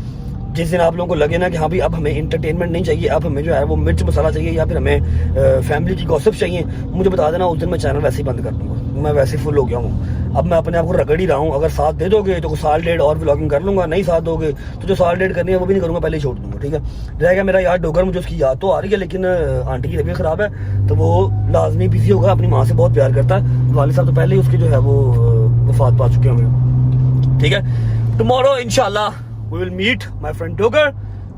S2: जिस दिन आप लोगों को लगे ना कि हाँ भाई अब हमें इंटरटेनमेंट नहीं चाहिए, अब हमें जो है वो मिर्च मसाला चाहिए या फिर हमें फैमिली की गॉसिप चाहिए, मुझे बता देना, उस दिन मैं चैनल वैसे ही बंद कर दूंगा। मैं वैसे फुल हो गया हूँ, अब मैं अपने आप को रगड़ ही रहा हूँ। अगर साथ दे दोगे तो साल डेढ़ और व्लॉगिंग कर लूंगा, नहीं साथ दोगे तो जो साल डेढ़ करनी है वो भी नहीं करूँगा, पहले ही छोड़ दूंगा। ठीक है, रहेगा मेरा यार डोगर, मुझे उसकी याद तो आ रही है, लेकिन आंटी की तबीयत खराब है तो वो लाजमी बिजी होगा, अपनी माँ से बहुत प्यार करता है। वालिद साहब तो पहले ही उसकी जो है वो वफात पा चुके हैं। ठीक है, टुमारो इंशाल्लाह we will meet my friend Dogar,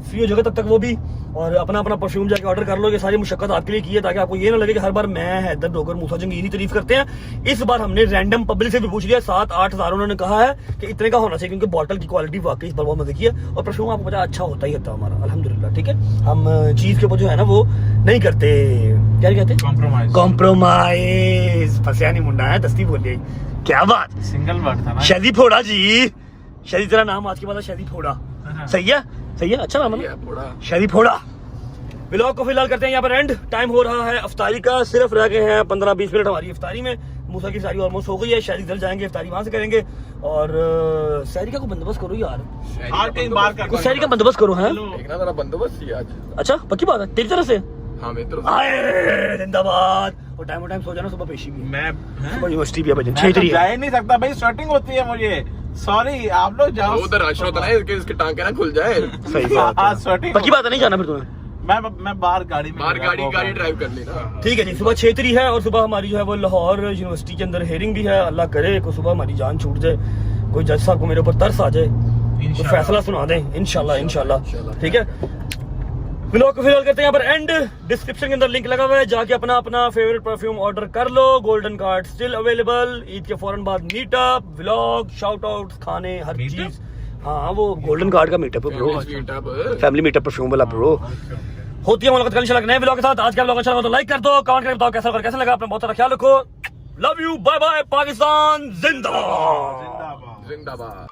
S2: free हो जाएगा तब तक वो भी, और अपना परफ्यूम जाके ऑर्डर कर लो। ये सारी मुशक्कत आपके लिए की है ताकि आपको ये ना लगे कि हर बार मैं हैदर डोगर मूसा जंगीर ही तारीफ करते हैं। इस बार हमने रैंडम पब्लिक से भी पूछ लिया, 7-8 हज़ार उन्होंने कहा है कि इतने का होना चाहिए, क्योंकि बॉटल की क्वालिटी वाकई इस बार बहुत मजे की है, और परफ्यूम आपको पता अच्छा होता ही होता है हमारा अल्हम्दुलिल्लाह। ठीक है, हम चीज के ऊपर जो है ना वो नहीं करते, क्या कहते हैं, कॉम्प्रोमाइज। फंसिया नहीं मुंडा है, दस्ती बोलिए, क्या बात,
S9: सिंगल वर्ड था ना।
S2: शादी फोड़ा जी, शादी तेरा नाम आज के बाद शादी फोड़ा, सही है, सही है, अच्छा नाम है ना, शादी फोड़ा। व्लॉग को फिलहाल करते हैं यहाँ पर एंड, टाइम हो रहा है अफ्तारी का, सिर्फ रह गए हैं 15-20 मिनट हमारी इफ्तारी में। मूसा की सारी ऑलमोस्ट हो गई है, शायद इधर जाएंगे इफ्तारी वहां से करेंगे, और सहरी का कोई बंदोबस्त करो यार,
S3: आज कहीं बार कर
S2: कुछ सहरी का बंदोबस्त करो है।
S11: देखना जरा बंदोबस्त ही आज।
S2: अच्छा पक्की बात है तेरी तरफ से,
S11: हाँ मेरी तरफ
S2: आए जिंदाबाद। और टाइम सो जाना, सुबह पेशी भी है,
S3: मैं
S2: सुबह यूनिवर्सिटी भी है, बजे
S3: मैं
S2: 6
S3: तो
S2: तरीक
S3: जा
S2: है।
S3: ही नहीं सकता भाई, स्वेटिंग होती है मुझे, सॉरी आप लोग जाओ।
S11: उधर रश होता है इसके टांके ना खुल जाए।
S2: सही बात है,
S3: स्वेटिंग
S2: पक्की बात है, नहीं जाना फिर तुम्हें।
S3: मैं बाहर गाड़ी में
S11: बाहर गाड़ी ड्राइव कर लेना।
S2: ठीक है जी, सुबह 6 तरीक है, और सुबह हमारी जो है वो लाहौर यूनिवर्सिटी के अंदर हेयरिंग भी है। अल्लाह करे को सुबह हमारी जान छूट जाए, कोई जज साहब को मेरे ऊपर तरस आ जाए तो फैसला सुना दें इंशाल्लाह। ठीक है, व्लॉग को फिलहाल करते हैं यहाँ पर एंड। डिस्क्रिप्शन के अंदर लिंक लगा हुआ है, जाके अपना फेवरेट परफ्यूम ऑर्डर कर लो। Golden card still available. Eid के फौरन बाद मीटअप, व्लॉग, शाउट आउट, खाने, हर चीज। हाँ वो गोल्डन कार्ड का मीटअप है ब्रो, फैमिली मीटअप परफ्यूम वाला ब्रो। होती है मुलाकात कल इंशाल्लाह नए व्लॉग के साथ। आज का व्लॉग अच्छा लगा तो लाइक कर दो, कमेंट करके बताओ कैसा लगा। अपना बहुत सारा ख्याल रखो, love you, bye bye, Pakistan जिंदाबाद।
S11: जिंदाबाद।